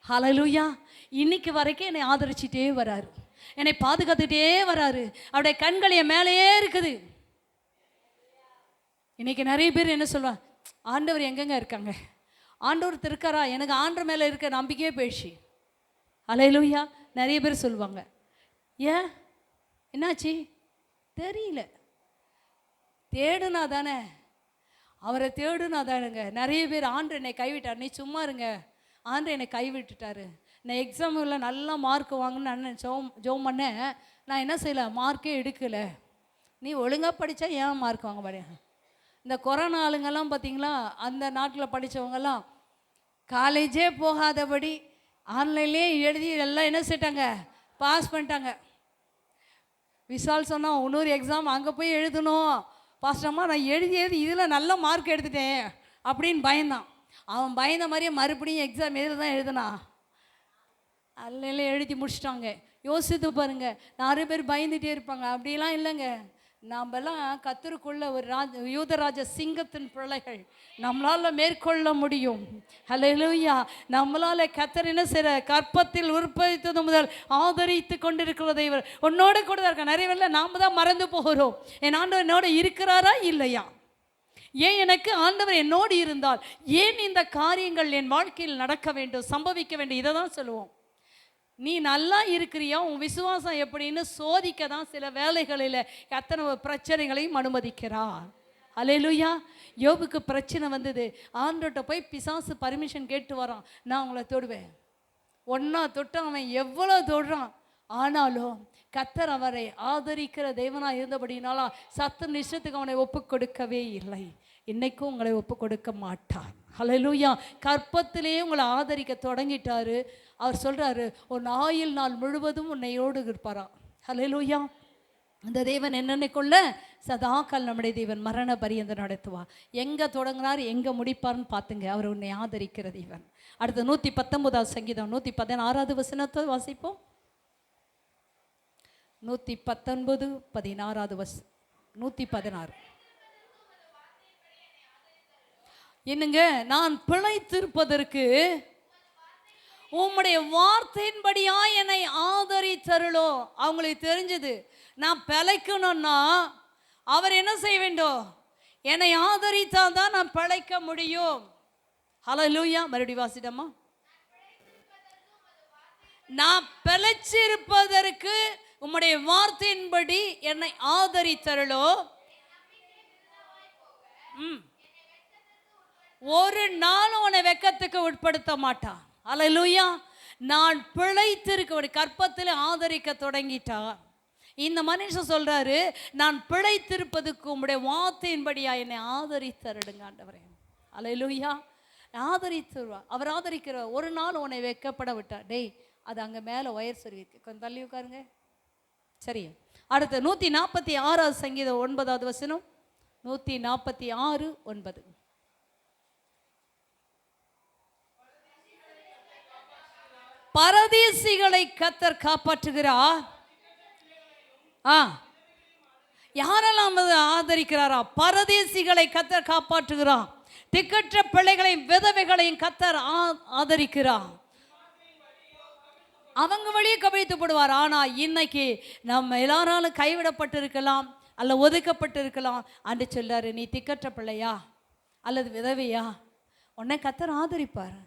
ஹல்லேலூயா. இன்னைக்கு வரைக்கும் என்னை ஆதரிச்சுட்டே வராரு, என்னை பாதுகாத்துட்டே வராரு. அவருடைய கண்கள் என் மேலேயே இருக்குது. இன்னைக்கு நிறைய பேர் என்ன சொல்லுவாங்க, ஆண்டவர் எங்கெங்க இருக்காங்க, ஆண்டவர் இருக்காரா, எனக்கு ஆண்டவர் மேலே இருக்க நம்பிக்கையே போயிடுச்சு. ஹல்லேலூயா. நிறைய பேர் சொல்லுவாங்க. ஏன் என்னாச்சு தெரியல, தேடுனா தானே, அவரை தேடுனா தானுங்க. நிறைய பேர் ஆண்டு என்னை கைவிட்டார், நீ சும்மா இருங்க, ஆண்டு என்னை கைவிட்டுட்டாரு, நான் எக்ஸாமில் நல்லா மார்க் வாங்கணும்னு நான் ஜோம் பண்ணேன், நான் என்ன செய்யலை, மார்க்கே எடுக்கலை. நீ ஒழுங்காக படித்தா ஏன் மார்க் வாங்க மாட்டேன்? இந்த கொரோனா ஆளுங்கெல்லாம் பார்த்தீங்களா, அந்த நாட்டில் படித்தவங்கெல்லாம் காலேஜே போகாதபடி ஆன்லைன்லேயே எழுதி எல்லாம் என்ன செய்யிட்டாங்க, பாஸ் பண்ணிட்டாங்க. விசால் சொன்னால் இன்னொரு எக்ஸாம் அங்கே போய் எழுதணும் பாஸ்டம்மா, நான் எழுதி இதில் நல்ல மார்க் எடுத்துட்டேன் அப்படின்னு பயந்தான். அவன் பயந்த மாதிரியே மறுபடியும் எக்ஸாம் தான் எழுதுனான், அதில் எழுதி முடிச்சிட்டாங்க. யோசித்து பாருங்க, நிறைய பேர் பயந்துகிட்டே இருப்பாங்க. அப்படிலாம் இல்லைங்க, நாமெல்லாம் கர்த்தருக்குள்ள ஒரு யூதராஜ சிங்கத்தின் பிள்ளைகள், நம்மளால் மேற்கொள்ள முடியும். ஹல்லேலூயா. நம்மளால் கர்த்தர் என்ன செய்கிற, கற்பத்தில் உற்பவித்தது முதல் ஆதரித்து கொண்டிருக்கிற தேவன் உன்னோட கூட தான் இருக்க. நிறைய வேளை நாம் தான் மறந்து போகிறோம், என் ஆண்டவர் என்னோட இருக்கிறாரா இல்லையா, ஏன் எனக்கு ஆண்டவர் என்னோடு இருந்தால் ஏன் இந்த காரியங்கள் என் வாழ்க்கையில் நடக்க வேண்டும், சம்பவிக்க வேண்டும், இதை தான் சொல்லுவோம். நீ நல்லா இருக்கிறியா, உன் விசுவாசம் எப்படின்னு சோதிக்க தான் சில வேலைகளில் எத்தனை பிரச்சனைகளையும் அனுமதிக்கிறார். ஹல்லேலூயா. யோபுக்கு பிரச்சனை வந்தது, ஆண்டவர்கிட்ட போய் பிசாசு பர்மிஷன் கேட்டு வரான், நான் உங்களை தொடுவேன். ஒன்றா தொட்டு அவன் எவ்வளோ தொடுறான், ஆனாலும் கர்த்தர் அவரை ஆதரிக்கிற தேவனாக இருந்தபடினால சத்து நிஷத்துக்கு அவனை ஒப்பு கொடுக்கவே இல்லை, இன்னைக்கும் உங்களை ஒப்பு கொடுக்க மாட்டார். ஹல்லேலூயா. கற்பத்திலேயே உங்களை ஆதரிக்க தொடங்கிட்டாரு. அவர் சொல்கிறாரு, உன் ஆயுள் நாள் முழுவதும் உன்னையோடு இருப்பாரா. ஹல்லேலூயா. அந்த தேவன் என்னென்னைக்குள்ள சதாக்கால் நம்முடைய தேவன் மரண பரியந்த நடத்துவார். எங்கே தொடங்கினார் எங்கே முடிப்பார்னு பார்த்துங்க, அவர் உன்னை ஆதரிக்கிற தேவன். அடுத்து 119வது சங்கீதம் 116வது வசனத்தை வாசிப்போம். 119:16 116. என்னங்க, நான் பிழைத்திருப்பதற்கு உம்முடைய வார்த்தையின்படியா என்னை ஆதரித்தருளோ. அவங்களுக்கு தெரிஞ்சது, நான் பிழைக்கணும்னா அவர் என்ன செய்ய வேண்டும், என்னை ஆதரித்தால் தான் நான் பிழைக்க முடியும். ஹல்லேலூயா. மறுபடியும் வாசிட்டோமா, நான் பிழைச்சிருப்பதற்கு உம்முடைய வார்த்தையின்படி என்னை ஆதரித்தருளோ. ஒரு நாளும் உன்னை வெக்கத்துக்கு உட்படுத்த மாட்டான். ஹல்லேலூயா. நான் பிழைத்திருக்க, ஒரு கற்பத்தில் ஆதரிக்க தொடங்கிட்டார். இந்த மனுஷன் சொல்றாரு, நான் பிழைத்திருப்பதுக்கு உம்முடைய வார்த்தையின்படியா என்னை ஆதரித்தருடுங்க ஆண்டவரே. ஹல்லேலூயா. ஆதரித்துருவா, அவர் ஆதரிக்கிற. ஒரு நாள் உன்னை வெக்கப்பட விட்டா, டேய் அது அங்கே மேலே ஒயர் சொல்லி கொஞ்சம் தள்ளி உட்காருங்க. சரி. அடுத்து 146வது சங்கீதம் 9வது வசனம். 146:9. பரதேசிகளை கர்த்தர் காப்பாற்றுகிறார். யாரெல்லாம் ஆதரிக்கிறாரா? பரதேசிகளை கர்த்தர் காப்பாற்றுகிறார். திக்கற்ற பிள்ளைகளையும் விதவைகளையும் கர்த்தர் ஆதரிக்கிறார். அவங்க வழியே கவிழ்த்து போடுவார். ஆனால் இன்னைக்கு நம்ம எல்லாராலும் கைவிடப்பட்டு இருக்கலாம், அல்ல ஒதுக்கப்பட்டு இருக்கலாம். அன்று சொல்லாரு, நீ திக்கற்ற பிள்ளையா அல்லது விதவையா, உன்னை கர்த்தர் ஆதரிப்பார்.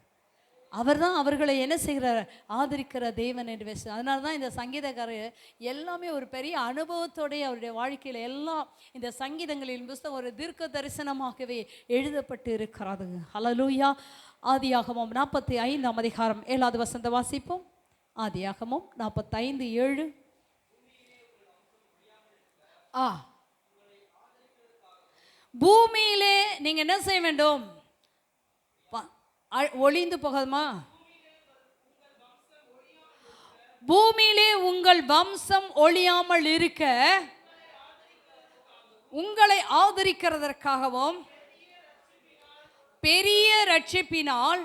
அவர் தான் அவர்களை என்ன செய்கிறார்? ஆதரிக்கிற தேவன் என்று பேச. அதனால தான் இந்த சங்கீதக்காரர் எல்லாமே ஒரு பெரிய அனுபவத்தோடைய அவருடைய வாழ்க்கையில் எல்லாம் இந்த சங்கீதங்களின் புஸ்தகம் ஒரு தீர்க்க தரிசனமாகவே எழுதப்பட்டு இருக்கிறது. ஹல்லேலூயா. ஆதியாகமம் 45ஆம் அதிகாரம் 7வது வசனத்தை வாசிப்போம். ஆதியாகமம் 45:7. பூமியிலே நீங்க என்ன செய்ய வேண்டும்? ஒளிந்து போகாதுமா? பூமியிலே உங்கள் வம்சம் ஒளியாமல் இருக்க உங்களை ஆதரிக்கிறதற்காகவும் பெரிய ரட்சிப்பினால்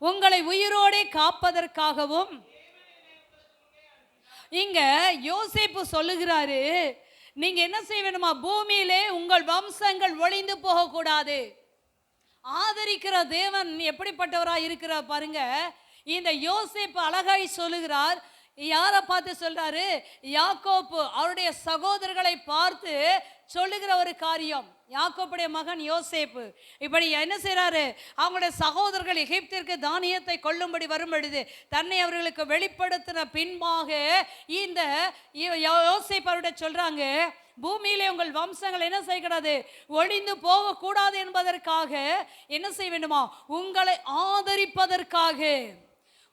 உங்களை உயிரோடே காப்பதற்காகவும். இங்க யோசேப்பு சொல்லுகிறாரு, நீங்க என்ன செய்ய வேண்டுமா? பூமியிலே உங்கள் வம்சங்கள் ஒளிந்து போகக்கூடாது. ஆதரிக்கிற தேவன் எப்படிப்பட்டவராக இருக்கிறார் பாருங்க. இந்த யோசேப்பு அழகாய் சொல்லுகிறார். யாரை பார்த்து சொல்றாரு? யாக்கோப்பு அவருடைய சகோதரர்களை பார்த்து சொல்லுகிற ஒரு காரியம். யாக்கோப்புடைய மகன் யோசேப்பு இப்படி என்ன செய்றாரு? அவங்களுடைய சகோதரர்கள் எகிப்திற்கு தானியத்தை கொள்ளும்படி வரும் பொழுது தன்னை அவர்களுக்கு வெளிப்படுத்தின பின்பாக இந்த யோசேப்பு அவருடைய சொல்றாங்க, பூமியிலே உங்கள் வம்சங்கள் என்ன செய்யக்கூடாது? ஒளிந்து போகக்கூடாது என்பதற்காக என்ன செய்ய வேண்டுமா? உங்களை ஆதரிப்பதற்காக,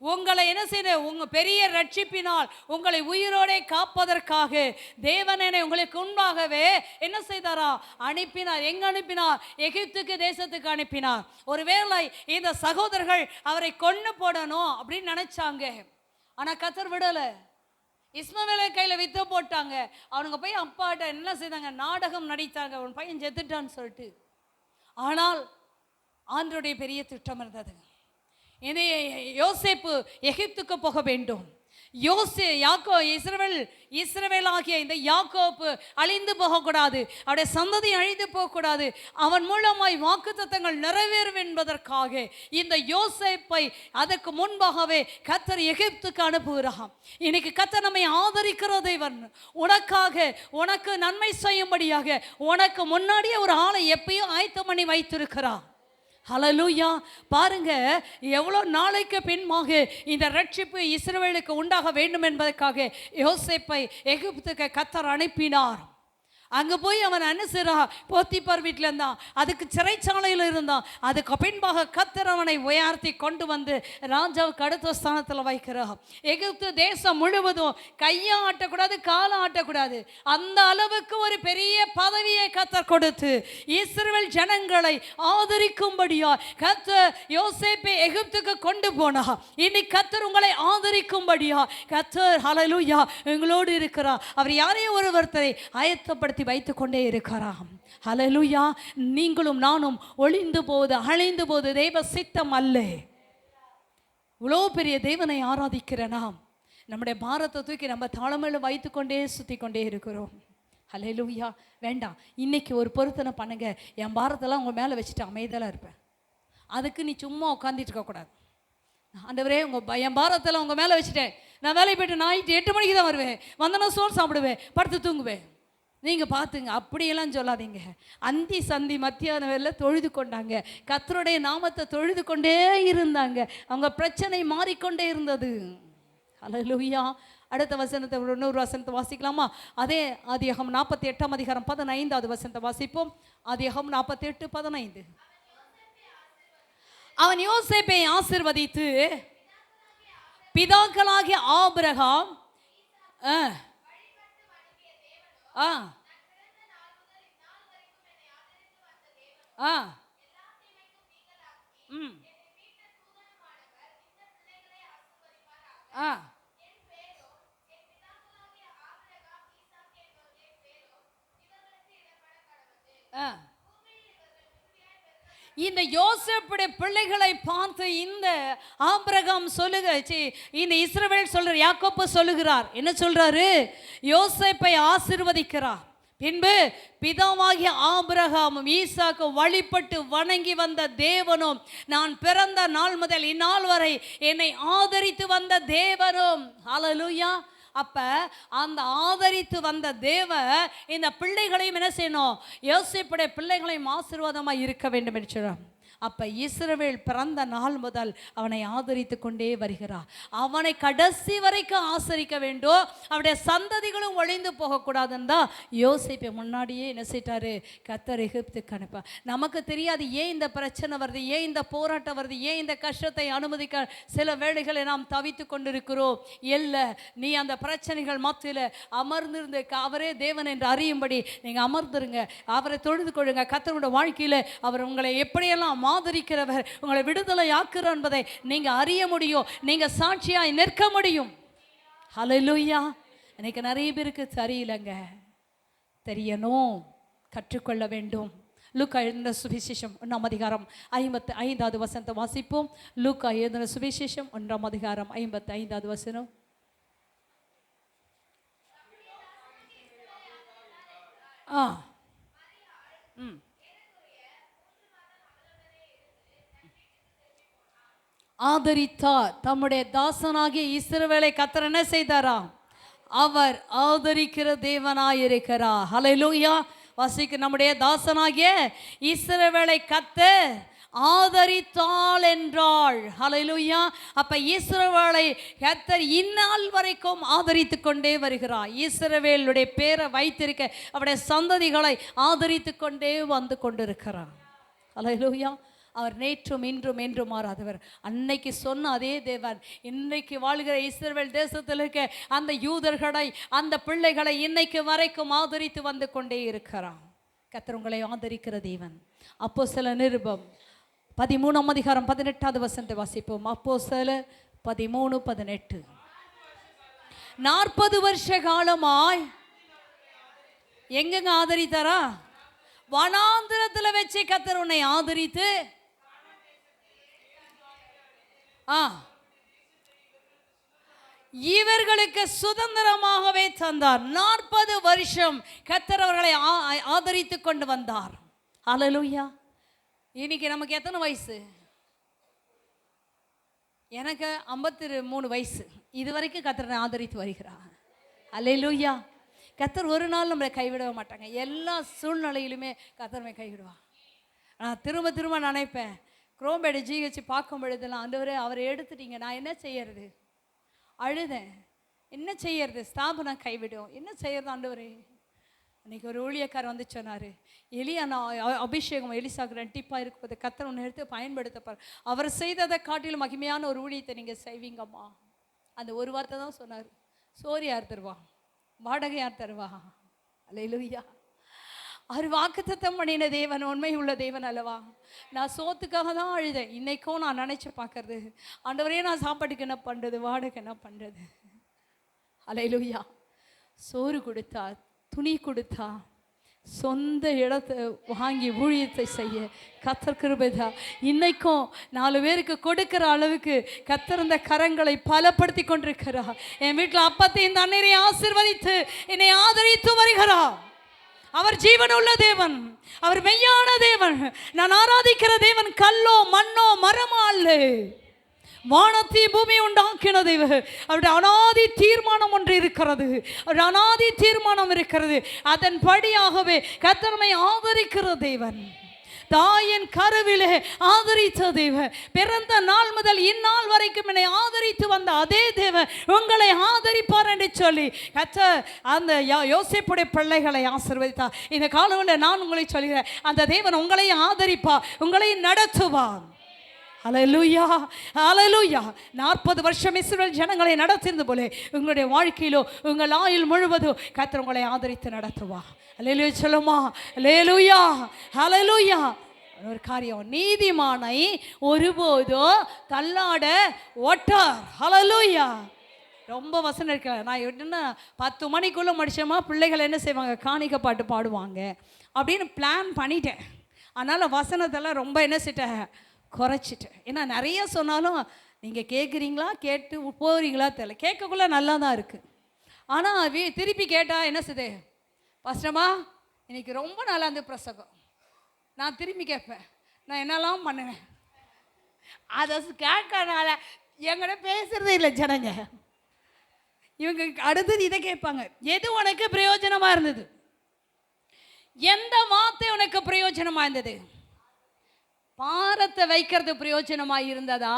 உங்களை என்ன செய்ய, உங்க பெரிய ரட்சிப்பினால் உங்களை உயிரோடே காப்பதற்காக தேவனே உங்களுக்கு முன்பாகவே என்ன செய்தாரா? அனுப்பினார். எங்க அனுப்பினார்? எகிப்துக்கு தேசத்துக்கு அனுப்பினார். ஒருவேளை இந்த சகோதரர்கள் அவரை கொன்னு போடணும் அப்படின்னு நினைச்சாங்க. ஆனா கர்த்தர் விடல. இஸ்மவேலை கையில வித்த போட்டாங்க. அவனுங்க போய் அப்பாட்ட என்ன செய்தாங்க? நாடகம் நடித்தாங்க, உன் பையன் செத்துட்டான்னு சொல்லிட்டு. ஆனால் ஆண்டவருடைய பெரிய திட்டம் இருந்தது. இனி யோசேப்பு எகிப்துக்கு போக வேண்டும். இஸ்ரவேல் ஆகிய இந்த யாக்கோப்பு அழிந்து போகக்கூடாது, அவருடைய சந்ததி அழிந்து போகக்கூடாது, அவன் மூலமாய் வாக்குத்தத்தங்கள் நிறைவேறும் என்பதற்காக இந்த யோசேப்பை அதற்கு முன்பாகவே கர்த்தர் எகிப்துக்கு அனுப்புகிறார். இன்னைக்கு கர்த்தர் நம்மை ஆதரிக்கிற தேவன். உனக்காக, உனக்கு நன்மை செய்யும்படியாக உனக்கு முன்னாடியே ஒரு ஆளை எப்பயும் ஆயத்தம் பண்ணி வைத்திருக்கிறார். ஹல்லேலூயா. பாருங்க, எவ்வளோ நாளைக்கு பின்பாக இந்த ரட்சிப்பு இஸ்ரவேலுக்கு உண்டாக வேண்டும் என்பதற்காக யோசேப்பை எகிப்துக்கு கர்த்தர் அனுப்பினார். அங்கே போய் அவன் என்ன செய்றான்? போத்திபார் வீட்டில் இருந்தான், அதுக்கு சிறைச்சாலையில் இருந்தான். அதுக்கு பின்பாக கர்த்தர் அவனை உயர்த்தி கொண்டு வந்து ராஜாவுக்கு அடுத்த ஸ்தானத்தில் வைக்கிறான். எகிப்து தேசம் முழுவதும் கையை ஆட்டக்கூடாது, காலை ஆட்டக்கூடாது, அந்த அளவுக்கு ஒரு பெரிய பதவியை கர்த்தர் கொடுத்து இஸ்ரவேல் ஜனங்களை ஆதரிக்கும்படியா கர்த்தர் யோசேப்பை எகிப்துக்கு கொண்டு போனார். இனி கர்த்தர் உங்களை ஆதரிக்கும்படியா கர்த்தர் ஹல்லேலூயா உங்களோடு இருக்கிறார். அவர் யாரையும் ஒருவர்த்தரை ஆயத்தப்படுத்தி வைத்துக் கொண்டே இருக்கிறார். ஹல்லேலூயா. நீங்களும் நானும் ஒளிந்து போவது, அழிந்து போவது தேவ சித்தம் அல்ல. இவ்வளோ பெரிய தேவனை ஆராதிக்கிற நாம் நம்முடைய பாரத்தை தூக்கி நம்ம தாளமேல வைத்துக்கொண்டே சுற்றி கொண்டே இருக்கிறோம். ஹல்லேலூயா. வேண்டாம், இன்னைக்கு ஒரு பொருத்தனை பண்ணுங்க. என் பாரத்தெல்லாம் உங்கள் மேலே வச்சுட்டு அமைதியாக இருப்பேன். அதுக்கு நீ சும்மா உட்காந்துட்டு இருக்கக்கூடாது. ஆண்டவரே, என் பாரத்தெல்லாம் உங்கள் மேலே வச்சுட்டேன். நான் வேலையை போய்ட்டு நைட்டு 8 மணிக்கு தான் வருவேன். வந்தனா சோறு சாப்பிடுவேன், படுத்து தூங்குவேன். நீங்கள் பார்த்துங்க, அப்படியெல்லாம் சொல்லாதீங்க. அந்தி சந்தி மத்தியான வேலை தொழுது கொண்டாங்க, கர்த்தருடைய நாமத்தை தொழுது கொண்டே இருந்தாங்க. அவங்க பிரச்சனை மாறிக்கொண்டே இருந்தது. ஹல்லேலூயா. அடுத்த வசனத்தை, இன்னொரு வசனத்தை வாசிக்கலாமா? அதே ஆதியாகமம் 48ஆம் அதிகாரம் 15வது வசனத்தை வாசிப்போம். ஆதியாகமம் 48:15. அவன் யோசேப்பை ஆசீர்வதித்து பிதாக்களாகிய ஆபிரகாம் இந்த யோசேப்புடைய பிள்ளைகளை பார்த்து இந்த ஆபிரகாம் இந்த இஸ்ரவேல் சொல்ற யாக்கோப்பு சொல்லுகிறார். என்ன சொல்றாரு? யோசேப்பை ஆசீர்வதிக்கிறார். பின்பு பிதாவாகிய ஆபிரகாமும் ஈசாக்கும் வழிபட்டு வணங்கி வந்த தேவனும், நான் பிறந்த நாள் முதல் இந்நாள் வரை என்னை ஆதரித்து வந்த தேவனும். ஹல்லேலூயா. அப்ப அந்த ஆதரித்து வந்த தேவ இந்த பிள்ளைகளையும் என்ன செய்யணும்? யோசேப்புடைய பிள்ளைகளையும் ஆசீர்வாதமாக இருக்க வேண்டும் என்று சொல்றார். அப்ப இஸ்ரவேல் பிறந்த நாள் முதல் அவனை ஆதரித்து கொண்டே வருகிறார். அவனை கடைசி வரைக்கும் ஆசரிக்க வேண்டும். அவருடைய சந்ததிகளும் ஒழிந்து போகக்கூடாதுன்னு தான் யோசேப்பை முன்னாடியே என்ன செய்தாரு? கர்த்தர் எகிப்துக்கு அனுப்ப. நமக்கு தெரியாது ஏன் இந்த பிரச்சனை வருது, ஏன் இந்த போராட்டம் வருது, ஏன் இந்த கஷ்டத்தை அனுமதிக்க சில வேளைகளை நாம் தவித்து கொண்டிருக்கிறோம். இல்லை, நீ அந்த பிரச்சனைகள் மத்தியில் அமர்ந்திருந்து அவரே தேவன் என்று அறியும்படி நீங்கள் அமர்ந்துருங்க, அவரை தொழுது கொள்ளுங்க. கர்த்தருடைய வாழ்க்கையில் அவர் உங்களை எப்படியெல்லாம் ஆதரிக்கிறவர், உங்களை விடுதலை ஆக்குறார் என்பதை நீங்க அறிய முடியும். நீங்க சாட்சியாய் நிற்க முடியும். ஹல்லேலூயா. எனக்கு நிறைய பேருக்கு தெரியலங்க, தெரியணும், கற்றுக்கொள்ள வேண்டும். லூக்கா எழுதின சுவிசேஷம் 1ஆம் அதிகாரம் 55வது வசனத்தை வாசிப்போம். லூக்கா எழுதின சுவிசேஷம் 1ஆம் அதிகாரம் 55வது வசனம். ஆதரித்தார். தம்முடைய தாசனாகிய இஸ்ரவேலை கர்த்தர் என்ன செய்தாரா? அவர் ஆதரிக்கிற தேவனாயிருக்கிறார். ஹல்லேலூயா. வாசிக்க, நம்முடைய தாசனாகிய இஸ்ரவேலை கர்த்தர் ஆதரித்தாள் என்றாள். ஹல்லேலூயா. அப்ப இஸ்ரவேலை கர்த்தர் இந்நாள் வரைக்கும் ஆதரித்து கொண்டே வருகிறார். இஸ்ரவேலுடைய பேரை வைத்திருக்க அவருடைய சந்ததிகளை ஆதரித்து கொண்டே வந்து கொண்டிருக்கிறார். ஹல்லேலூயா. அவர் நேற்றும் இன்றும் என்றும் மாறாதவர். அன்னைக்கு சொன்ன அதே தேவன் இன்னைக்கு வாழ்கிற இஸ்ரவேல் தேசத்தில் இருக்க அந்த யூதர்களை, அந்த பிள்ளைகளை இன்னைக்கு வரைக்கும் ஆதரித்து வந்து கொண்டே இருக்கிறார். கர்த்தர் உங்களை ஆதரிக்கிற தேவன். அப்போஸ்தலர் நிருபம் 13ஆம் அதிகாரம் 18வது வசனத்தை வாசிப்போம். அப்போஸ்தலர் 13:18. 40 வருஷ காலமாய் எங்கெங்க ஆதரித்தாரா? வனாந்திரத்தில் வச்சு கர்த்தர் உன்னை ஆதரித்து இவர்களுக்கு சுதந்திரமாகவே தந்தார். 40 வருஷம் கர்த்தர் அவர்களை ஆதரித்து கொண்டு வந்தார். ஹல்லேலூயா. இன்னைக்கு நமக்கு எத்தனை வயசு? எனக்கு 53 வயசு. இதுவரைக்கும் கர்த்தரை ஆதரித்து வருகிறார். ஹல்லேலூயா. கர்த்தர் ஒரு நாள் நம்மளை கைவிடவே மாட்டாங்க. எல்லா சூழ்நிலையிலுமே கர்த்தர் கைவிடுவா. நான் திரும்ப திரும்ப நினைப்பேன், குரோம்பேடு ஜிஹெச் பார்க்கும் பொழுதெல்லாம், ஆண்டவரே அவரை எடுத்துட்டீங்க, நான் என்ன செய்யறது? அழுதேன். என்ன செய்யறது? ஸ்தாபனம் கைவிடும், என்ன செய்யறது ஆண்டவரே? அன்றைக்கி ஒரு ஊழியக்காரர் வந்து சொன்னார், எலியா நான் அபிஷேகம் எலிசாக்கு ரெட்டிப்பாக இருக்கும்போது கர்த்தர் ஒன்று எடுத்து பயன்படுத்தப்பார், அவர் செய்ததை காட்டிலும் மகிமையான ஒரு ஊழியத்தை நீங்கள் செய்வீங்கம்மா. அந்த ஒரு வார்த்தை தான் சொன்னார். சோறு யார் தருவா? வாடகை யார் தருவா? அல்லேலூயா. அவர் வாக்குத்தத்தம் பண்ணின தேவன் உண்மை உள்ள தேவன் அல்லவா? நான் சோத்துக்காக தான் அழுதேன். இன்னைக்கும் நான் நினச்சி பார்க்கறது, ஆண்டவரே நான் சாப்பாட்டுக்கு என்ன பண்ணுறது, வாடகை என்ன பண்ணுறது? அல்லேலூயா. சோறு கொடுத்தா, துணி கொடுத்தா, சொந்த இடத்தை வாங்கி ஊழியத்தை செய்ய கர்த்தர் கிருபைதா. இன்னைக்கும் 4 பேருக்கு கொடுக்கிற அளவுக்கு கர்த்தர் இந்த கரங்களை பலப்படுத்தி கொண்டிருக்கிறார். என் வீட்டில் அப்பத்தையும் தண்ணீரையும் ஆசீர்வதித்து என்னை ஆதரித்து வருகிறார். அவர் ஜீவனுள்ள தேவன், அவர் மெய்யான தேவன். நான் ஆராதிக்கிற தேவன் கல்லோ மண்ணோ மரமோ அல்ல, வானத்தை பூமி உண்டாக்கின தேவன். அவருடைய அனாதி தீர்மானம் ஒன்று இருக்கிறது, அவருடைய அனாதி தீர்மானம் இருக்கிறது. அதன்படியாகவே கர்த்தர் நம்மை ஆதரிக்கிற தேவன். தாயின் கருவிலே ஆதரித்த தேவன், பிறந்த நாள் முதல் இந்நாள் வரைக்கும் என்னை ஆதரித்து வந்த அதே தேவன் உங்களை ஆதரிப்பார் என்று சொல்லி கர்த்தர் அந்த யோசேப்புடைய பிள்ளைகளை ஆசீர்வதித்தார். இந்த காலங்களில் நான் உங்களை சொல்கிறேன், அந்த தேவன் உங்களை ஆதரிப்பார், உங்களை நடத்துவார். ஹல்லேலூயா, ஹல்லேலூயா. 40 வருஷம் இஸ்ரவேல் ஜனங்களை நடத்தினது போல உங்களுடைய வாழ்க்கையிலோ உங்கள் ஆயுள் முழுவதும் கர்த்தர் உங்களை ஆதரித்து நடத்துவார். ஹல்லேலூயா சொல்லுமா? ஹல்லேலூயா, ஹல்லேலூயா. ஒரு காரியம், நீதிமானை ஒருபோதும் தள்ளாட ஓட்டார். ஹல்லேலூயா. ரொம்ப வசனம் இருக்க. நான் என்ன 10 மணிக்குள்ளே முடிச்சோமா பிள்ளைகள் என்ன செய்வாங்க, காணிக்கை பாட்டு பாடுவாங்க அப்படின்னு பிளான் பண்ணிட்டேன். அதனால் வசனத்தெல்லாம் ரொம்ப என்ன செஞ்சிட்டேன், குறைச்சிட்டேன். ஏன்னா நிறைய சொன்னாலும் நீங்கள் கேட்குறீங்களா கேட்டு போகிறீங்களா தெரியல, கேட்கக்குள்ள நல்லா தான் இருக்குது. ஆனால் திருப்பி கேட்டால் என்ன செய்யுது, பாஸ்டர்மா இன்னைக்கு ரொம்ப நல்லா இருந்து பிரசங்கம், நான் திரும்பி கேட்பேன் நான் என்னெல்லாம் பண்ணுவேன். அதை கேட்கறனால எங்கிட்ட பேசுறதே இல்லை ஜனங்க. இவங்க அடுத்தது இதை கேட்பாங்க, எது உனக்கு பிரயோஜனமாக இருந்தது, எந்த வார்த்தை உனக்கு பிரயோஜனமாக இருந்தது, பாரத்தை வைக்கிறது பிரயோஜனமாக இருந்ததா,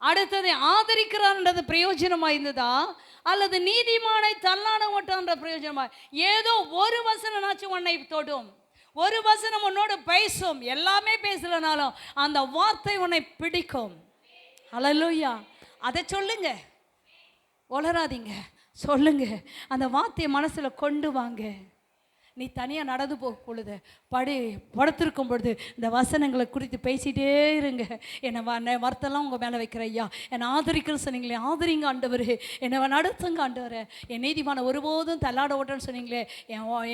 அடுத்தது ஆதரிக்கிறான்றது பிரயோஜனமாக இருந்ததா, அல்லது நீதிமானை தள்ளாட ஓட்டான்ற பிரயோஜனமா? ஏதோ ஒரு வசனம்னாச்சும் உன்னை தொடும், ஒரு வசனம் உன்னோடு பேசும். எல்லாமே பேசலனாலும் அந்த வார்த்தை உன்னை பிடிக்கும். ஹல்லேலூயா. அதை சொல்லுங்க, உளராதீங்க, சொல்லுங்க. அந்த வார்த்தையை மனசில் கொண்டு வாங்க. நீ தனியாக நடந்து போக பொழுது படுத்திருக்கும் பொழுது இந்த வசனங்களை குறித்து பேசிகிட்டே இருங்க. என்னை வார்த்தைலாம் உங்கள் மேலே வைக்கிற ஐயா, என்னை ஆதரிக்கிறேன்னு சொன்னீங்களே, ஆதரிங்க ஆண்டவர், என்னை நடத்துங்க ஆண்டவர். என் நீதிமான ஒருபோதும் தள்ளாட ஓட்டன்னு சொன்னீங்களே,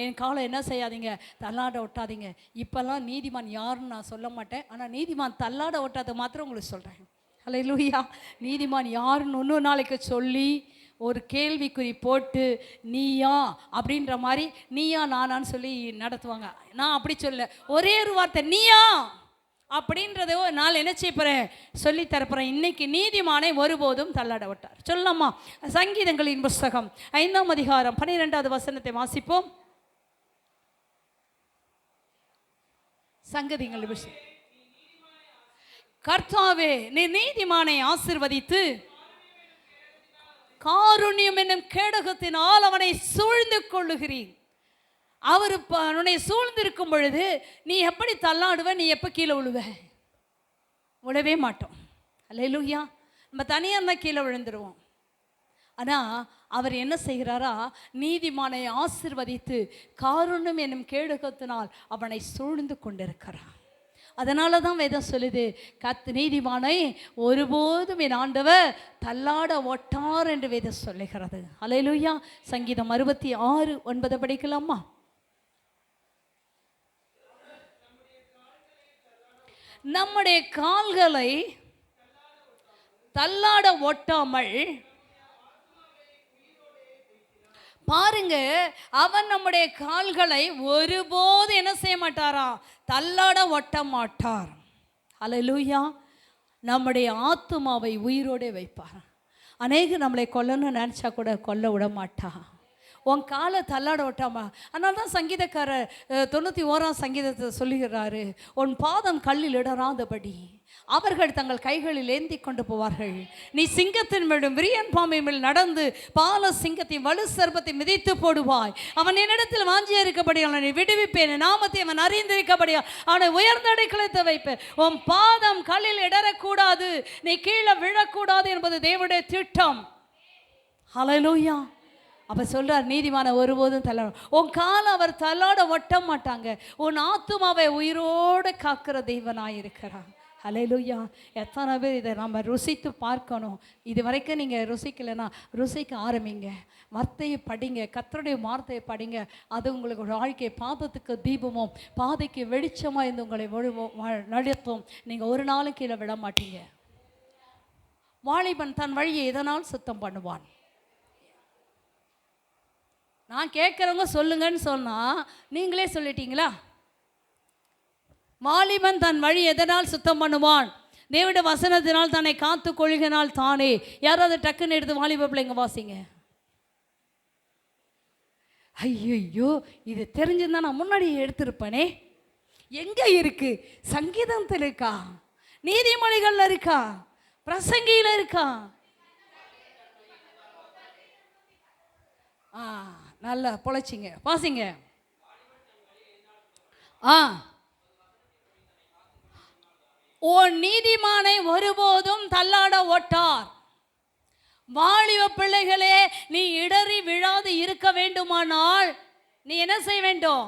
என் காலம் என்ன செய்யாதீங்க, தள்ளாட ஓட்டாதீங்க. இப்போல்லாம் நீதிமான் யாருன்னு நான் சொல்ல மாட்டேன், ஆனால் நீதிமான் தள்ளாட ஓட்டாத மாத்திரம் உங்களுக்கு சொல்கிறேன். ஹல்லேலூயா. நீதிமான் யாருன்னு இன்னொரு நாளைக்கு சொல்லி ஒரு கேள்விக்குறி போட்டு நீயா அப்படின்ற மாதிரி நீயா நானான்னு சொல்லி நடத்துவாங்க. நான் அப்படி சொல்ல, ஒரே ஒரு வார்த்தை நீயா அப்படின்றத நான் என்ன செய்ய போகிறேன், சொல்லி தரப்போகிறேன். இன்னைக்கு நீதிமானை ஒருபோதும் தள்ளாட விட்டார். சொல்லலாமா? சங்கீதங்களின் புஸ்தகம் 5ஆம் அதிகாரம் 12வது வசனத்தை வாசிப்போம். சங்கதிகள் புஸ்தகம். கர்த்தாவே நீ நீதிமானை ஆசீர்வதித்து காருண்யம் என்னும் கேடகத்தினால் அவனை சூழ்ந்து கொள்ளுகிறீர். அவர் அவனை சூழ்ந்திருக்கும் பொழுது நீ எப்படி தள்ளாடுவ, நீ எப்போ கீழே விழுவ? விழவே மாட்டோம். அல்லேலூயா. நம்ம தனியாக இருந்தால் கீழே விழுந்துருவோம். ஆனால் அவர் என்ன செய்கிறாரா, நீதிமானை ஆசீர்வதித்து காருண்யம் என்னும் கேடகத்தினால் அவனை சூழ்ந்து கொண்டிருக்கிறார். அதனால தான் வேதம் சொல்லுது, நீதிமானை ஒருபோதும் என் ஆண்டவர் தள்ளாட ஒட்டார் என்று வேதம் சொல்லுகிறது. ஹல்லேலூயா. சங்கீதம் 66:9 படிக்கலாமா? நம்முடைய கால்களை தள்ளாட ஒட்டாமல் பாருங்க, அவன் நம்முடைய கால்களை ஒருபோது என்ன செய்ய மாட்டாரா, தள்ளாட ஒட்ட மாட்டார். ஹல்லேலூயா. நம்முடைய ஆத்துமாவை உயிரோடு வைப்பார். அநேக நம்மளை கொல்லணும்னு நினச்சா கூட கொல்ல விட மாட்டா. உன் காலை தள்ளாட விட்டாமா. அதனால தான் சங்கீதக்காரர் 91ஆம் சங்கீதத்தை சொல்லுகிறாரு, உன் பாதம் கல்லில் இடராதபடி அவர்கள் தங்கள் கைகளில் ஏந்தி கொண்டு போவார்கள். நீ சிங்கத்தின் மேலும் விரியன் பாம்பை மேல் நடந்து பால சிங்கத்தின் வலு சர்ப்பத்தை மிதித்து போடுவாய். அவன் என்னிடத்தில் வாஞ்சியா இருக்கபடி அவனை விடுவிப்பேன், நாமத்தை அவன் அறிந்திருக்கபடியா அவனை உயர்ந்த அடைக்கலத்தை வைப்பேன். உன் பாதம் கல்லில் இடரக்கூடாது, நீ கீழே விழக்கூடாது என்பது தேவனுடைய திட்டம். ஹல்லேலூயா. அப்போ சொல்கிறார், நீதிமான ஒருபோதும் தள்ளாட, உன் காலை அவர் தள்ளாட ஒட்ட மாட்டாங்க. உன் ஆத்துமாவை உயிரோடு காக்கிற தெய்வனாயிருக்கிறார். ஹல்லேலூயா. எத்தனை பேர் இதை நம்ம ருசித்து பார்க்கணும். இது வரைக்கும் நீங்கள் ருசிக்கலைன்னா ருசிக்க ஆரம்பிங்க. வார்த்தையை படிங்க, கர்த்தருடைய வார்த்தையை படிங்க. அது உங்களுக்கு வாழ்க்கை பாதத்துக்கு தீபமும் பாதைக்கு வெளிச்சமாக இருந்து உங்களை நடத்தும். நீங்கள் ஒரு நாளும் கீழே விட மாட்டீங்க. வாலிபன் தன் வழியை எதனால் சுத்தம் பண்ணுவான்? நான் கேட்குறவங்க சொல்லுங்கன்னு சொன்னால் நீங்களே சொல்லிட்டீங்களா? வாலிபன் தன் வழி எதனால் சுத்தம் பண்ணுவான்? தேவனுடைய வசனத்தினால் தன்னை காத்து கொள்கினால் தானே. யாராவது டக்குன்னு எடுத்து வாலிப பிள்ளைங்க வாசிங்க. ஐயோ, இது தெரிஞ்சிருந்தா நான் முன்னாடி எடுத்திருப்பேனே. எங்கே இருக்கு? சங்கீதத்தில் இருக்கா? நீதிமொழிகள்ல இருக்கா? பிரசங்கியில் இருக்கா? நல்லா பொழைச்சிங்க, வாசிங்க. ஓ நீதிமானை ஒருபோதும் தள்ளாட ஒட்டார். வாலிப பிள்ளைகளே, நீ இடறி விழாது இருக்க வேண்டுமானால் நீ என்ன செய்ய வேண்டும்?